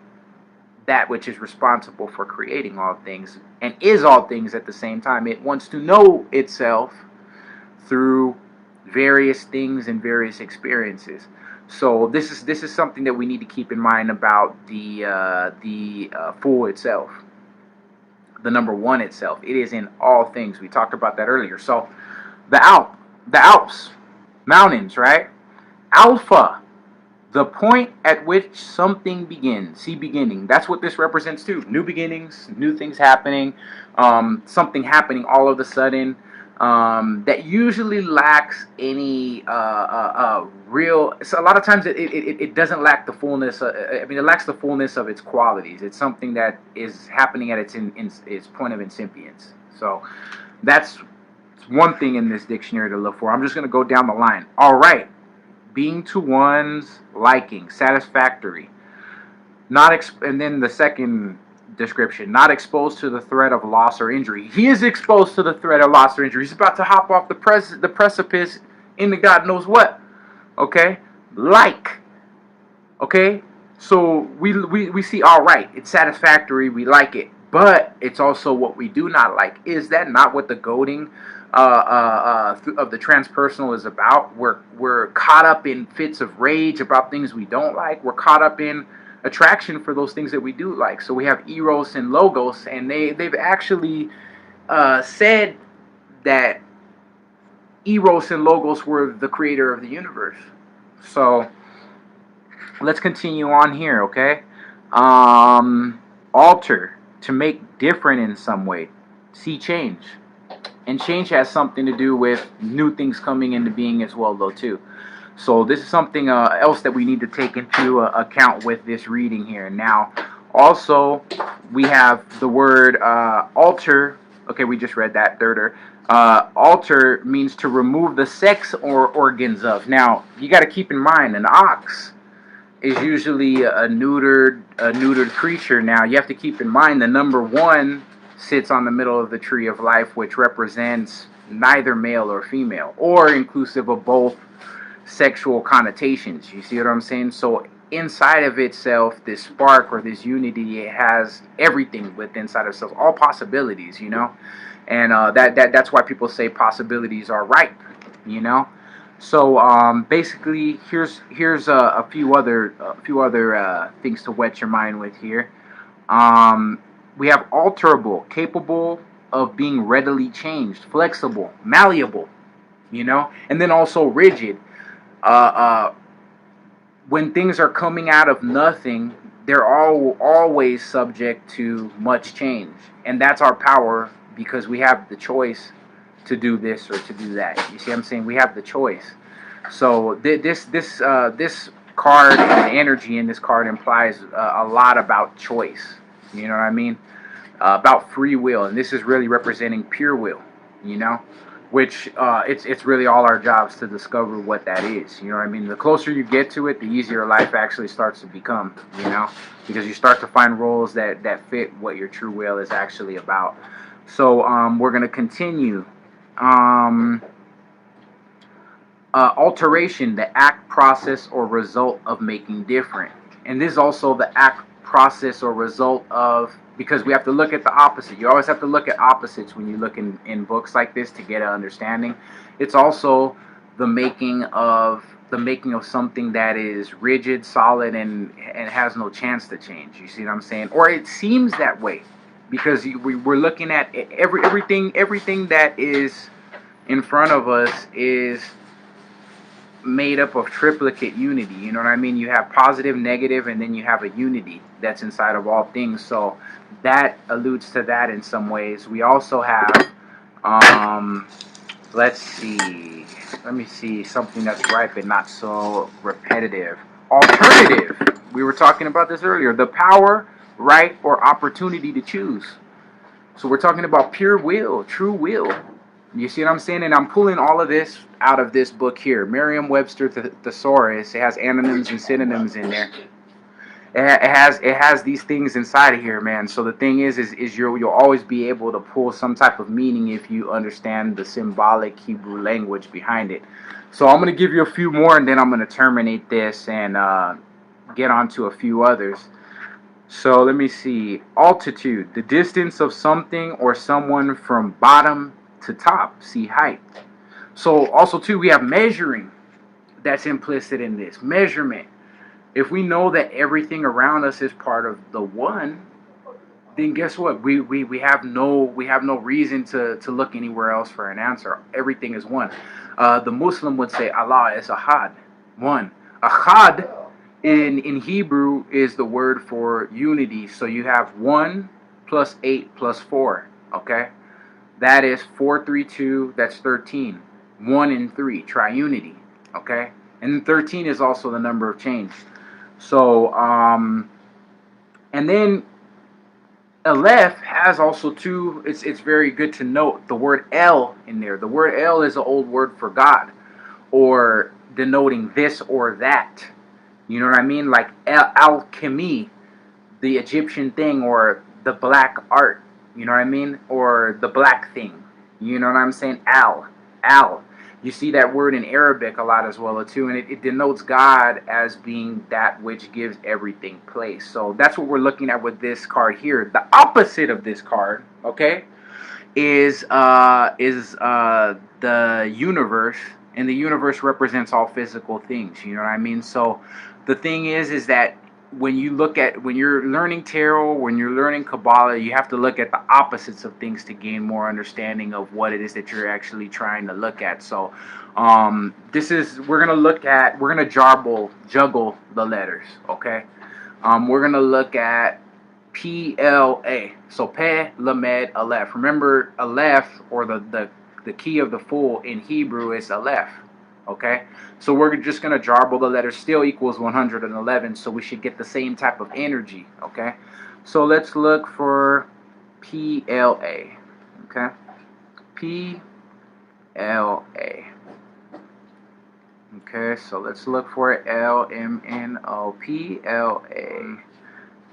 responsible for creating all things, and is all things at the same time. It wants to know itself through various things and various experiences. So this is something that we need to keep in mind about the Fool itself, the number one itself. It is in all things. We talked about that earlier. So the Alps, mountains, right? Alpha, the point at which something begins. See, beginning. That's what this represents too. New beginnings, new things happening, something happening all of a sudden, that usually lacks any real. So a lot of times it doesn't lack the fullness. It lacks the fullness of its qualities. It's something that is happening at its point of incipience. So that's one thing in this dictionary to look for. I'm just going to go down the line. All right. Being to one's liking, satisfactory, and then the second description, not exposed to the threat of loss or injury. He is exposed to the threat of loss or injury. He's about to hop off the precipice into God knows what. Okay, okay. So we see, all right, it's satisfactory, we like it, but it's also what we do not like. Is that not what the goading of the transpersonal is about? We're caught up in fits of rage about things we don't like. We're caught up in attraction for those things that we do like. So we have Eros and Logos, and they've actually said that Eros and Logos were the creator of the universe. So let's continue on here, okay? Alter, to make different in some way. See, change. And change has something to do with new things coming into being as well, though, too. So this is something else that we need to take into account with this reading here. Now, also, we have the word alter. Okay, we just read that, thirder. Alter means to remove the sex or organs of. Now, you got to keep in mind, an ox is usually a neutered creature. Now, you have to keep in mind the number one sits on the middle of the tree of life, which represents neither male or female, or inclusive of both sexual connotations. You see what I'm saying? So inside of itself, this spark or this unity, it has everything within inside of itself, all possibilities, you know. And that's why people say possibilities are ripe, you know. So basically, here's a few other things to wet your mind with here. We have alterable, capable of being readily changed, flexible, malleable, you know, and then also rigid. Uh, uh, when things are coming out of nothing, they're all always subject to much change, and that's our power because we have the choice to do this or to do that. You see what I'm saying? We have the choice. So this card and the energy in this card implies a lot about choice. You know what I mean? About free will, and this is really representing pure will. You know, which it's really all our jobs to discover what that is. You know what I mean? The closer you get to it, the easier life actually starts to become. You know, because you start to find roles that fit what your true will is actually about. So we're gonna continue. Alteration, the act, process, or result of making different. And this is also the act, process, or result of, because we have to look at the opposite. You always have to look at opposites when you look in books like this to get an understanding. It's also the making of something that is rigid, solid, and has no chance to change. You see what I'm saying? Or it seems that way because we're looking at everything that is in front of us is made up of triplicate unity. You know what I mean? You have positive, negative, and then you have a unity that's inside of all things. So that alludes to that in some ways. We also have, let me see, something that's ripe and not so repetitive. Alternative. We were talking about this earlier. The power, right, or opportunity to choose. So we're talking about pure will, true will. You see what I'm saying? And I'm pulling all of this out of this book here, Merriam-Webster Thesaurus. It has antonyms and synonyms in there. It has these things inside of here, man. So the thing is you'll always be able to pull some type of meaning if you understand the symbolic Hebrew language behind it. So I'm gonna give you a few more, and then I'm gonna terminate this and get on to a few others. So let me see. Altitude, the distance of something or someone from bottom to top. See height. So also too, we have measuring that's implicit in this. Measurement. If we know that everything around us is part of the one, then guess what? We have no reason to look anywhere else for an answer. Everything is one. The Muslim would say Allah is ahad, one. Ahad in Hebrew is the word for unity. So you have 1 plus 8 plus 4. Okay, that is 4, 3, 2. That's 13. 1 and 3, triunity. Okay, and 13 is also the number of change. So and then Aleph has also two. It's very good to note the word El in there. The word El is an old word for God, or denoting this or that. You know what I mean? Like alchemy, the Egyptian thing, or the black art. You know what I mean? Or the black thing. You know what I'm saying? Al. You see that word in Arabic a lot as well too, and it denotes God as being that which gives everything place. So that's what we're looking at with this card here. The opposite of this card, okay, is the universe, and the universe represents all physical things. You know what I mean? So the thing is that when you're learning tarot, when you're learning Kabbalah, you have to look at the opposites of things to gain more understanding of what it is that you're actually trying to look at. So we're gonna juggle the letters, okay? We're gonna look at PLA. So Pe, Lamed, Aleph. Remember, Aleph, or the key of the fool in Hebrew, is Aleph. Okay, so we're just going to jarble the letters. Still equals 111, so we should get the same type of energy. Okay, so let's look for PLA. Okay, PLA. Okay, so let's look for it. LMNO. PLA.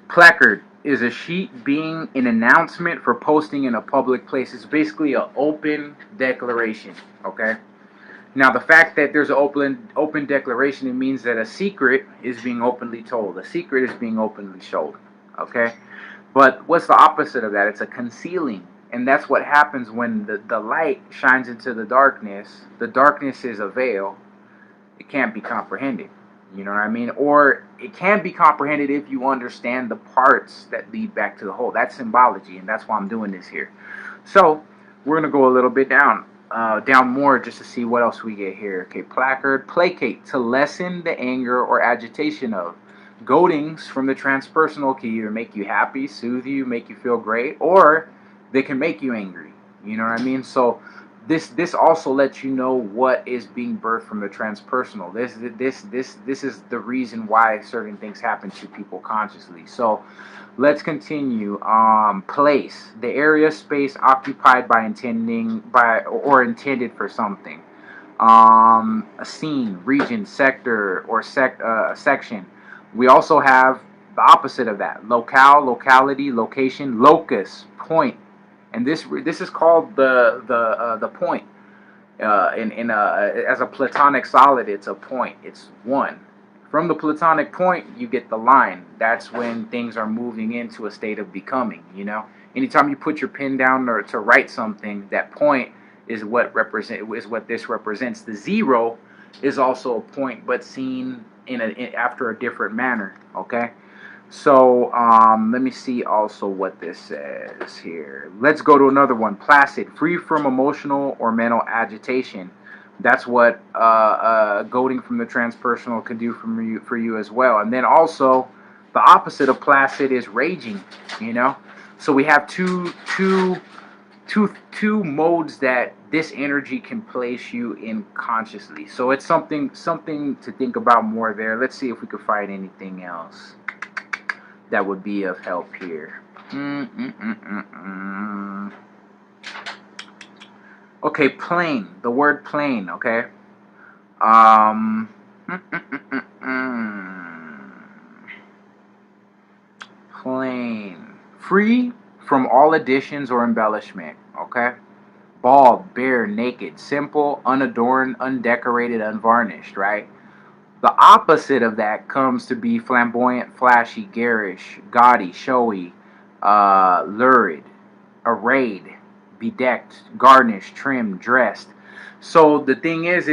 Placard is a sheet being an announcement for posting in a public place. It's basically an open declaration. Okay. Now, the fact that there's an open declaration, it means that a secret is being openly told. A secret is being openly shown. Okay? But what's the opposite of that? It's a concealing. And that's what happens when the light shines into the darkness. The darkness is a veil. It can't be comprehended. You know what I mean? Or it can be comprehended if you understand the parts that lead back to the whole. That's symbology, and that's why I'm doing this here. So we're gonna go a little bit down more just to see what else we get here. Okay, placard, placate, to lessen the anger or agitation of. Goadings from the transpersonal can either make you happy, soothe you, make you feel great, or they can make you angry. You know what I mean? So this also lets you know what is being birthed from the transpersonal. This is the reason why certain things happen to people consciously. So let's continue. Place, the area, space occupied by intended for something. A scene, region, sector, or section. We also have the opposite of that: locale, locality, location, locus, point. And this is called the point. As a Platonic solid, it's a point. It's one. From the Platonic point, you get the line. That's when things are moving into a state of becoming. You know, anytime you put your pen down or to write something, that point is what this represents. The zero is also a point, but seen after a different manner. Okay. So let me see also what this says here. Let's go to another one. Placid, free from emotional or mental agitation. That's what goading from the transpersonal can do for you as well. And then also the opposite of placid is raging. You know, so we have two modes that this energy can place you in consciously. So it's something to think about more there. Let's see if we could find anything else that would be of help here. Okay, plane. The word plane, okay? Plane. Free from all additions or embellishment, okay? Bald, bare, naked, simple, unadorned, undecorated, unvarnished, right? The opposite of that comes to be flamboyant, flashy, garish, gaudy, showy, lurid, arrayed, bedecked, garnished, trimmed, dressed. So the thing is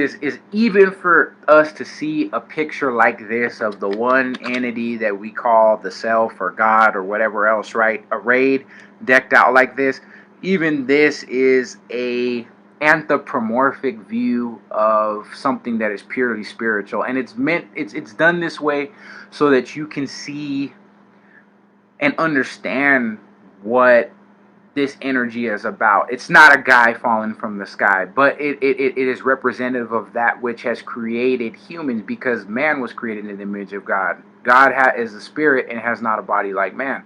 even for us to see a picture like this of the one entity that we call the self or God or whatever else, right? Arrayed, decked out like this, even this is a anthropomorphic view of something that is purely spiritual, and it's done this way so that you can see and understand what this energy is about. It's not a guy falling from the sky, but it is representative of that which has created humans, because man was created in the image of God. God is a spirit and has not a body like man.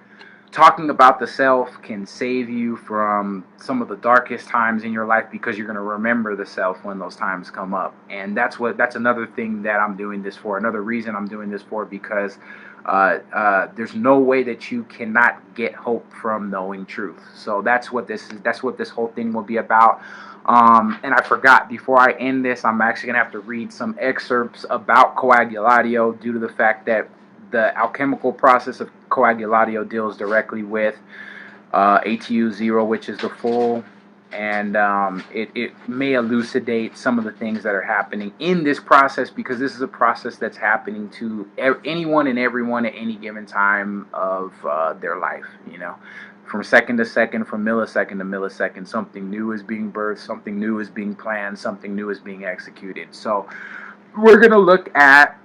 Talking about the self can save you from some of the darkest times in your life, because you're going to remember the self when those times come up. And that's another thing that I'm doing this for. Another reason I'm doing this for, because there's no way that you cannot get hope from knowing truth. So that's what this is. That's what this whole thing will be about. And I forgot, before I end this, I'm actually going to have to read some excerpts about coagulatio, due to the fact that the alchemical process of coagulatio deals directly with ATU 0, which is the full, and it may elucidate some of the things that are happening in this process, because this is a process that's happening to anyone and everyone at any given time of their life. You know, from second to second, from millisecond to millisecond, something new is being birthed, something new is being planned, something new is being executed. So we're going to look at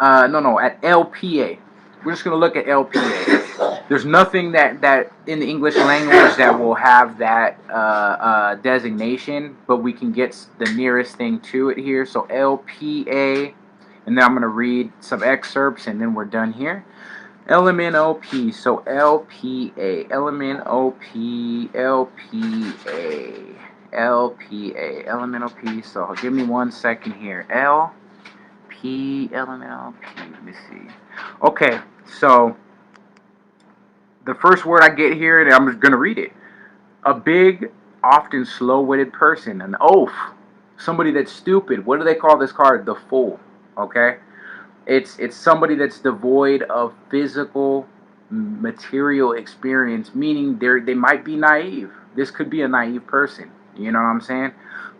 at LPA. We're just going to look at LPA. There's nothing that in the English language that will have that designation, but we can get the nearest thing to it here. So LPA, and then I'm going to read some excerpts, and then we're done here. LMNOP, so LPA, LMNOP, LPA, LPA, LMNOP. So give me 1 second here. LMNOP, let me see. Okay, so the first word I get here, and I'm just going to read it. A big often slow-witted person, an oaf, somebody that's stupid. What do they call this card? The Fool. Okay, it's somebody that's devoid of physical, material experience, meaning they might be naive. This could be a naive person. You know what I'm saying?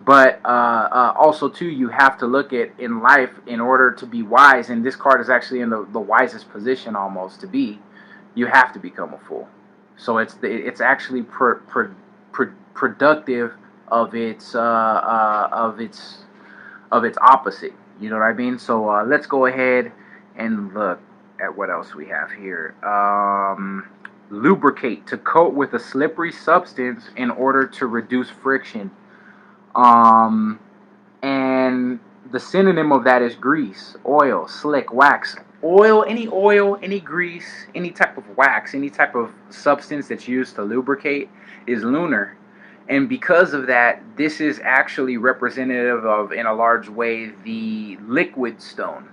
But also too, you have to look at in life in order to be wise. And this card is actually in the wisest position almost to be. You have to become a fool. So it's actually productive of its opposite. You know what I mean? So let's go ahead and look at what else we have here. Lubricate, to coat with a slippery substance in order to reduce friction. And the synonym of that is grease, oil, slick, wax. Oil, any grease, any type of wax, any type of substance that's used to lubricate is lunar. And because of that, this is actually representative of, in a large way, the liquid stone.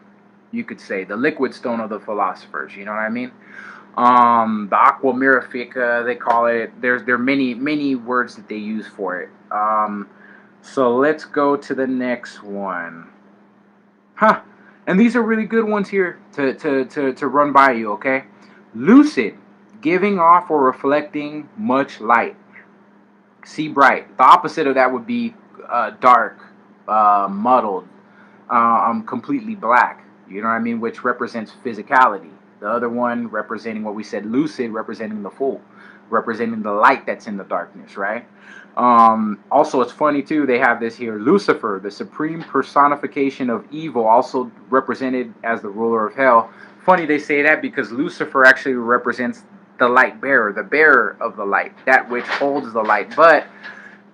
You could say the liquid stone of the philosophers. You know what I mean? The aqua mirifica, they call it. There are many words that they use for it. So let's go to the next one. And these are really good ones here to run by you, okay? Lucid, giving off or reflecting much light. See bright. The opposite of that would be dark, muddled, completely black. You know what I mean? Which represents physicality. The other one representing what we said, lucid, representing the Fool, representing the light that's in the darkness, right? Also, it's funny too, they have this here, Lucifer, the supreme personification of evil, also represented as the ruler of hell. Funny they say that because Lucifer actually represents the light bearer, the bearer of the light, that which holds the light, but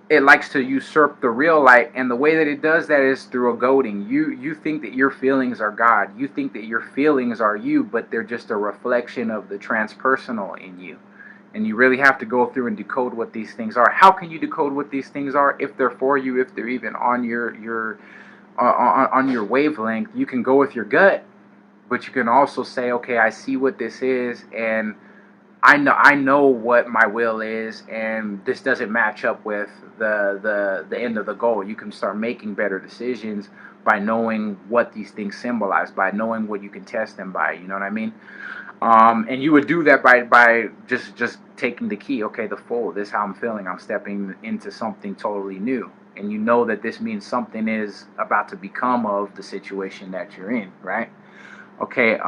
it likes to usurp the real light, and the way that it does that is through a goading. You think that your feelings are God, you think that your feelings are you, but they're just a reflection of the transpersonal in you. And you really have to go through and decode what these things are. How can you decode what these things are? If they're for you, if they're even on your wavelength, you can go with your gut, but you can also say, okay, I see what this is, and I know what my will is, and this doesn't match up with the end of the goal. You can start making better decisions by knowing what these things symbolize, by knowing what you can test them by. You know what I mean? And you would do that by just taking the key. Okay, the Fool. This is how I'm feeling. I'm stepping into something totally new, and you know that this means something is about to become of the situation that you're in, right? Okay.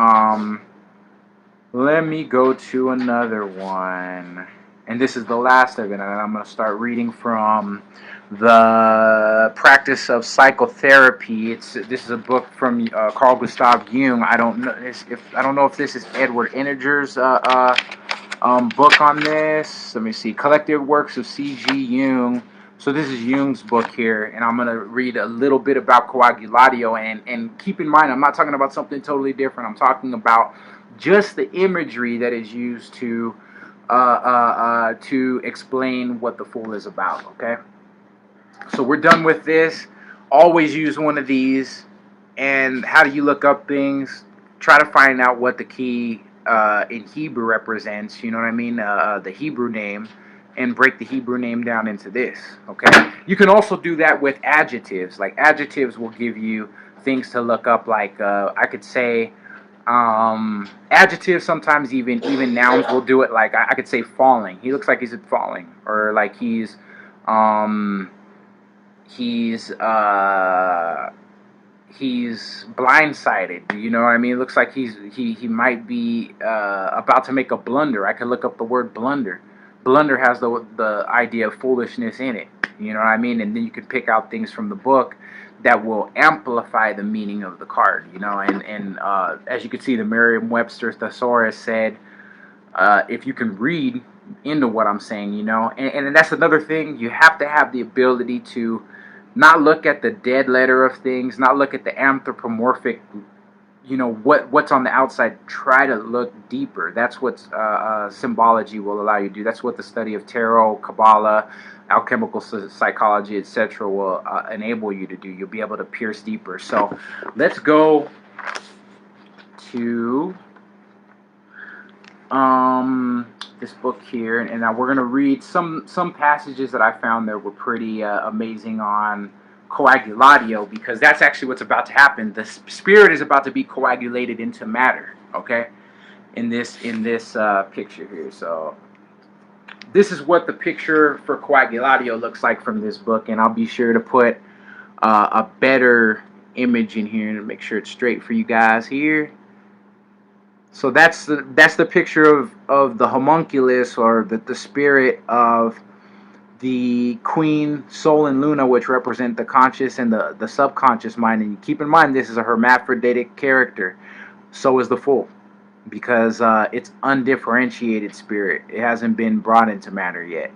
Let me go to another one. And this is the last of it. And I'm going to start reading from the Practice of Psychotherapy. This is a book from Carl Gustav Jung. I don't know if this is Edward Integer's book on this. Let me see. Collected Works of C.G. Jung. So this is Jung's book here, and I'm going to read a little bit about coagulatio. And keep in mind, I'm not talking about something totally different. I'm talking about just the imagery that is used to explain what the Fool is about, okay? So we're done with this. Always use one of these. And how do you look up things? Try to find out what the key in Hebrew represents, you know what I mean? The Hebrew name, and break the Hebrew name down into this, okay? You can also do that with adjectives. Like adjectives will give you things to look up, like I could say, adjectives, sometimes even nouns will do it. Like I could say falling. He looks like he's falling, or like he's blindsided. You know what I mean? It looks like he might be about to make a blunder. I could look up the word blunder. Blunder has the idea of foolishness in it. You know what I mean? And then you could pick out things from the book that will amplify the meaning of the card, you know, and as you can see, the Merriam-Webster's thesaurus said, if you can read into what I'm saying, you know, and that's another thing, you have to have the ability to not look at the dead letter of things, not look at the anthropomorphic, you know, what's on the outside. Try to look deeper. That's what symbology will allow you to do. That's what the study of tarot, Kabbalah, alchemical psychology, etc. will enable you to do. You'll be able to pierce deeper. So let's go to this book here, and now we're gonna read some passages that I found that were pretty amazing on coagulatio, because that's actually what's about to happen. The spirit is about to be coagulated into matter. Okay, in this picture here. So this is what the picture for coagulatio looks like from this book, and I'll be sure to put a better image in here to make sure it's straight for you guys here. So that's the picture of the homunculus, or the spirit of the queen, Sol and Luna, which represent the conscious and the subconscious mind. And keep in mind, this is a hermaphroditic character. So is the fool, because it's undifferentiated spirit. It hasn't been brought into matter yet.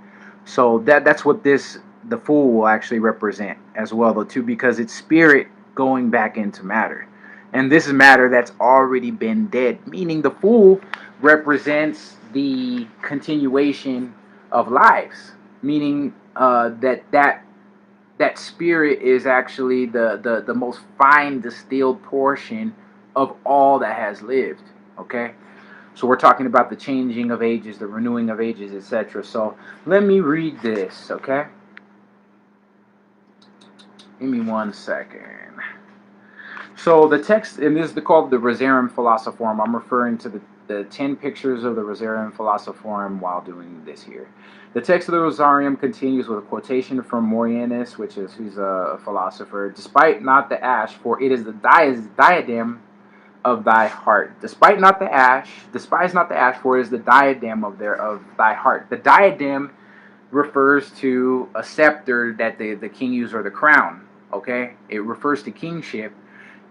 So that's what the fool will actually represent as well, though, too, because it's spirit going back into matter. And this is matter that's already been dead, meaning the fool represents the continuation of lives, meaning that spirit is actually the most fine distilled portion of all that has lived. Okay, so we're talking about the changing of ages, the renewing of ages, etc. So let me read this. Okay, give me 1 second. So the text, and this is called the Rosarum Philosophorum. I'm referring to the 10 pictures of the Rosarum Philosophorum while doing this here. The text of the Rosarium continues with a quotation from Morianus, who's a philosopher. Despite not the ash, for it is the diadem of thy heart. Despise not the ash, for it is the diadem of thy heart. The diadem refers to a scepter that the king used, or the crown. Okay, it refers to kingship.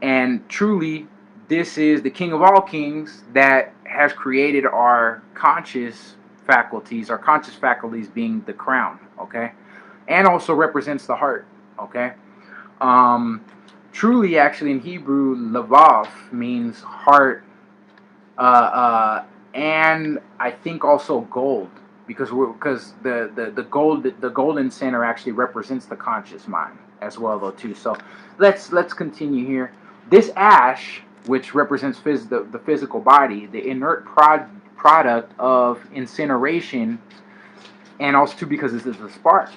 And truly, this is the King of all kings that has created our conscious faculties being the crown, okay? And also represents the heart, okay? Truly, actually, in Hebrew, lavav means heart, and I think also gold, because the golden center actually represents the conscious mind as well, though, too. So let's continue here. This ash, which represents the physical body, the inert product of incineration, and also too because this is a spark.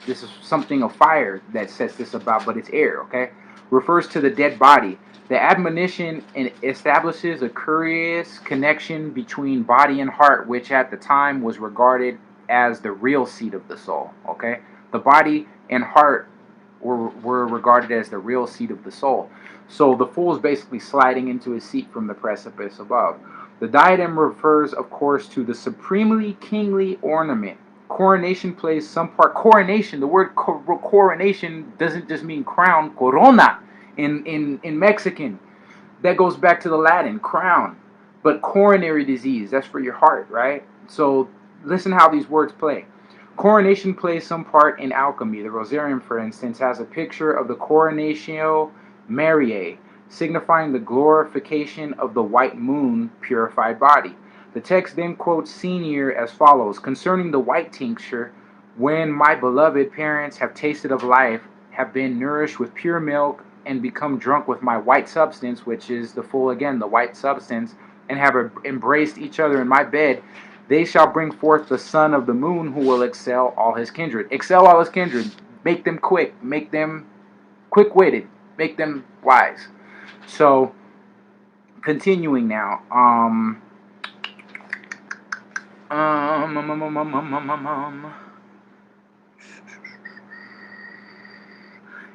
This is something of fire that sets this about, but it's air, okay? Refers to the dead body. The admonition establishes a curious connection between body and heart, which at the time was regarded as the real seat of the soul, okay? The body and heart were regarded as the real seat of the soul. So the fool is basically sliding into his seat from the precipice above. The diadem refers, of course, to the supremely kingly ornament. Coronation plays some part. Coronation, the word coronation doesn't just mean crown, corona in Mexican. That goes back to the Latin, crown. But coronary disease, that's for your heart, right? So listen how these words play. Coronation plays some part in alchemy. The Rosarium, for instance, has a picture of the Coronatio Mariae, signifying the glorification of the white moon purified body. The text then quotes Senior as follows: concerning the white tincture, when my beloved parents have tasted of life, have been nourished with pure milk, and become drunk with my white substance, which is the full again, the white substance, and have embraced each other in my bed, they shall bring forth the son of the moon, who will excel all his kindred. Excel all his kindred. Make them quick. Make them quick-witted. Make them wise. So, continuing now.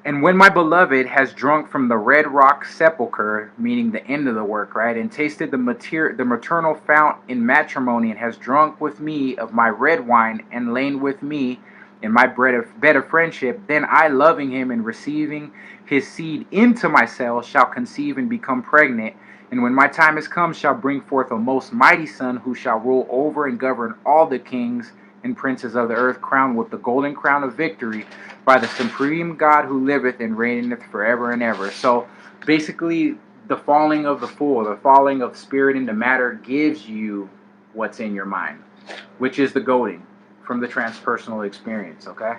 And when my beloved has drunk from the red rock sepulchre, meaning the end of the work, right, and tasted the maternal fount in matrimony, and has drunk with me of my red wine, and lain with me in my bed of friendship, then I, loving him and receiving his seed into my cell, shall conceive and become pregnant, and when my time is come, shall bring forth a most mighty son, who shall rule over and govern all the kings and princes of the earth, crowned with the golden crown of victory by the supreme God, who liveth and reigneth forever and ever. So basically, the falling of the fool, the falling of spirit into matter, gives you what's in your mind, which is the goading from the transpersonal experience. Okay,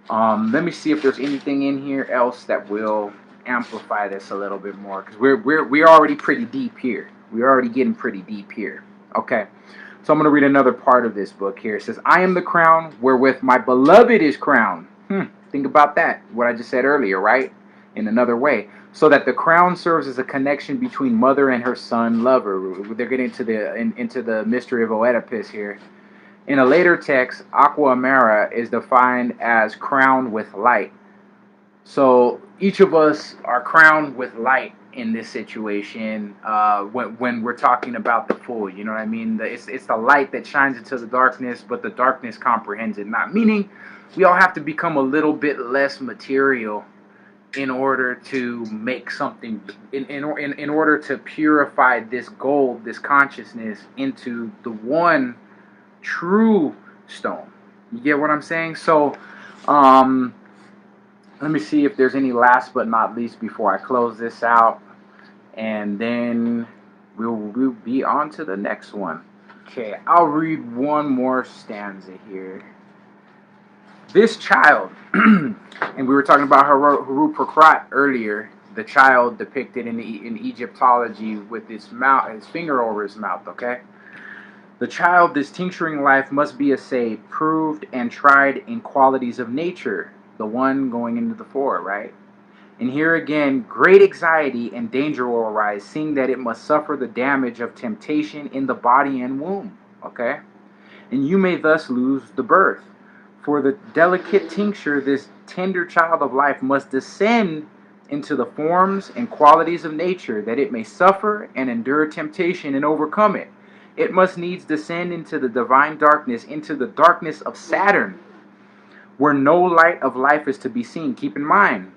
let me see if there's anything in here else that will amplify this a little bit more, because we're already pretty deep here. We're already getting pretty deep here. Okay. So I'm going to read another part of this book here. It says, I am the crown wherewith my beloved is crowned. Think about that, what I just said earlier, right? In another way. So that the crown serves as a connection between mother and her son lover. They're getting into the mystery of Oedipus here. In a later text, aqua amara is defined as crowned with light. So each of us are crowned with light in this situation when we're talking about the full. You know what I mean? It's the light that shines into the darkness, but the darkness comprehends it not. Meaning, we all have to become a little bit less material in order to make something, in order to purify this gold, this consciousness, into the one true stone. You get what I'm saying? So, let me see if there's any last but not least before I close this out, and then we'll be on to the next one. Okay, I'll read one more stanza here. This child, and we were talking about Haru Prakrat earlier, the child depicted in Egyptology with his finger over his mouth, okay? The child, this tincturing life, must be assayed, proved, and tried in qualities of nature, the one going into the four, right? And here again, great anxiety and danger will arise, seeing that it must suffer the damage of temptation in the body and womb, okay? And you may thus lose the birth. For the delicate tincture, this tender child of life must descend into the forms and qualities of nature, that it may suffer and endure temptation and overcome it. It must needs descend into the divine darkness, into the darkness of Saturn, where no light of life is to be seen. Keep in mind,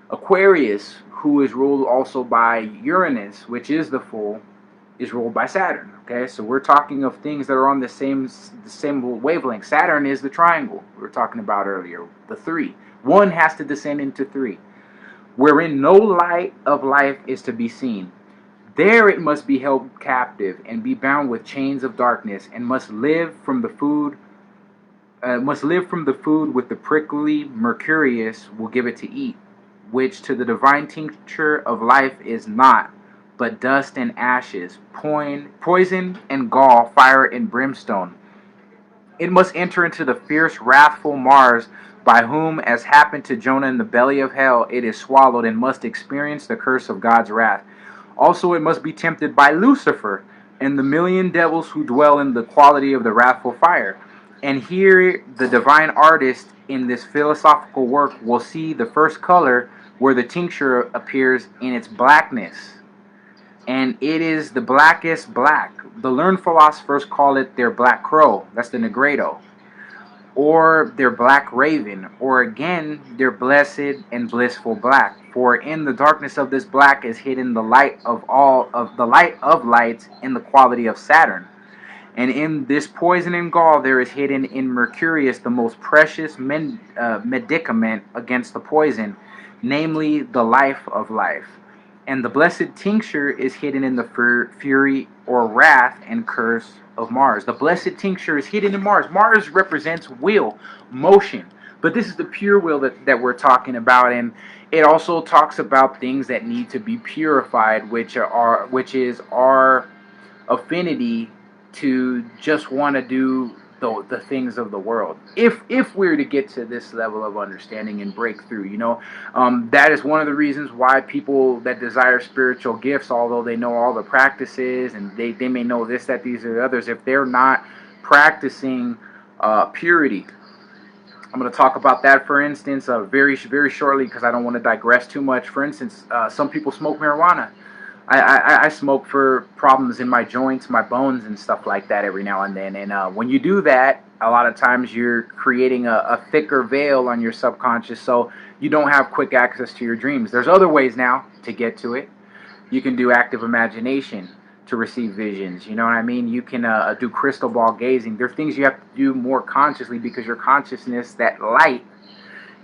Aquarius, who is ruled also by Uranus, which is the fool, is ruled by Saturn. Okay, so we're talking of things that are on the same wavelength. Saturn is the triangle we were talking about earlier, the three. One has to descend into three, wherein no light of life is to be seen. There it must be held captive and be bound with chains of darkness, and must live from the food. With the prickly Mercurius will give it to eat, which to the divine tincture of life is not, but dust and ashes, poison and gall, fire and brimstone. It must enter into the fierce, wrathful Mars, by whom, as happened to Jonah in the belly of hell, it is swallowed, and must experience the curse of God's wrath. Also, it must be tempted by Lucifer and the million devils who dwell in the quality of the wrathful fire. And here, the divine artist in this philosophical work will see the first color where the tincture appears in its blackness. And it is the blackest black. The learned philosophers call it their black crow. That's the Negredo. Or their black raven, or again their blessed and blissful black. For in the darkness of this black is hidden the light of lights in the quality of Saturn. And in this poison and gall there is hidden in Mercurius the most precious medicament against the poison, namely the life of life. And the blessed tincture is hidden in the fury or wrath and curse of Mars. The blessed tincture is hidden in Mars. Mars represents will, motion. But this is the pure will that we're talking about. And it also talks about things that need to be purified, which is our affinity to just want to do the things of the world. If we're to get to this level of understanding and breakthrough, that is one of the reasons why people that desire spiritual gifts, although they know all the practices and they may know this, that, these, or the others, if they're not practicing purity. I'm going to talk about that, for instance, very, very shortly, because I don't want to digress too much. For instance, some people smoke marijuana. I smoke for problems in my joints, my bones, and stuff like that every now and then. And when you do that, a lot of times you're creating a thicker veil on your subconscious, so you don't have quick access to your dreams. There's other ways now to get to it. You can do active imagination to receive visions. You know what I mean? You can do crystal ball gazing. There are things you have to do more consciously, because your consciousness, that light,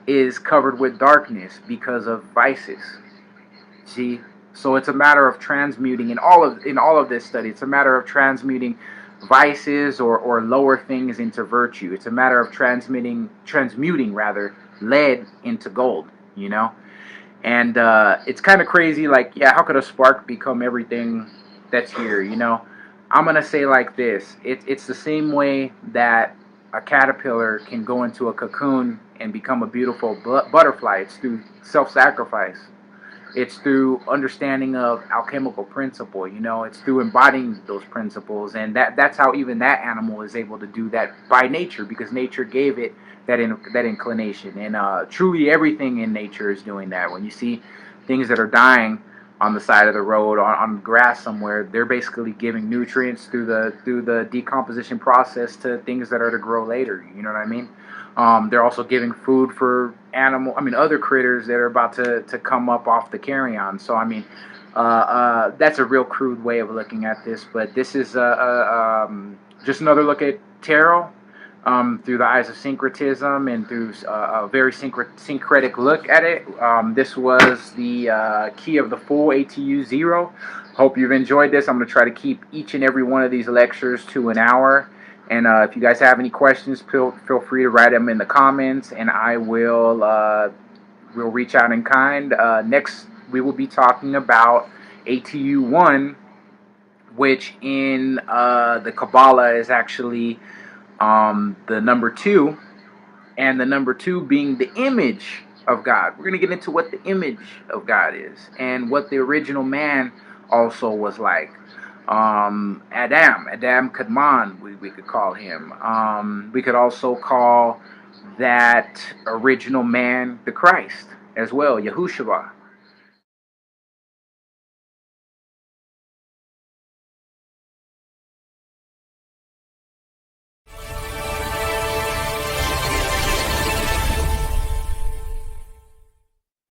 is covered with darkness because of vices. See? So it's a matter of transmuting in all of this study. It's a matter of transmuting vices or lower things into virtue. It's a matter of transmuting lead into gold. And it's kind of crazy. Like, yeah, how could a spark become everything that's here? I'm gonna say like this: it's the same way that a caterpillar can go into a cocoon and become a beautiful butterfly. It's through self-sacrifice. It's through understanding of alchemical principle. You know, it's through embodying those principles, and that's how even that animal is able to do that by nature, because nature gave it that inclination. And truly, everything in nature is doing that. When you see things that are dying on the side of the road, on grass somewhere, they're basically giving nutrients through the decomposition process to things that are to grow later. You know what I mean? They're also giving food for other critters that are about to come up off the carrion. So, I mean, that's a real crude way of looking at this, but this is just another look at tarot through the eyes of syncretism and through a very syncretic look at it. This was the Key of the Fool ATU 0. Hope you've enjoyed this. I'm going to try to keep each and every one of these lectures to an hour. And if you guys have any questions, feel free to write them in the comments, and I will reach out in kind. Next, we will be talking about ATU 1, which in the Kabbalah is actually the number 2, and the number 2 being the image of God. We're going to get into what the image of God is and what the original man also was like. Adam Kadmon, we could call him. We could also call that original man the Christ as well, Yahushua.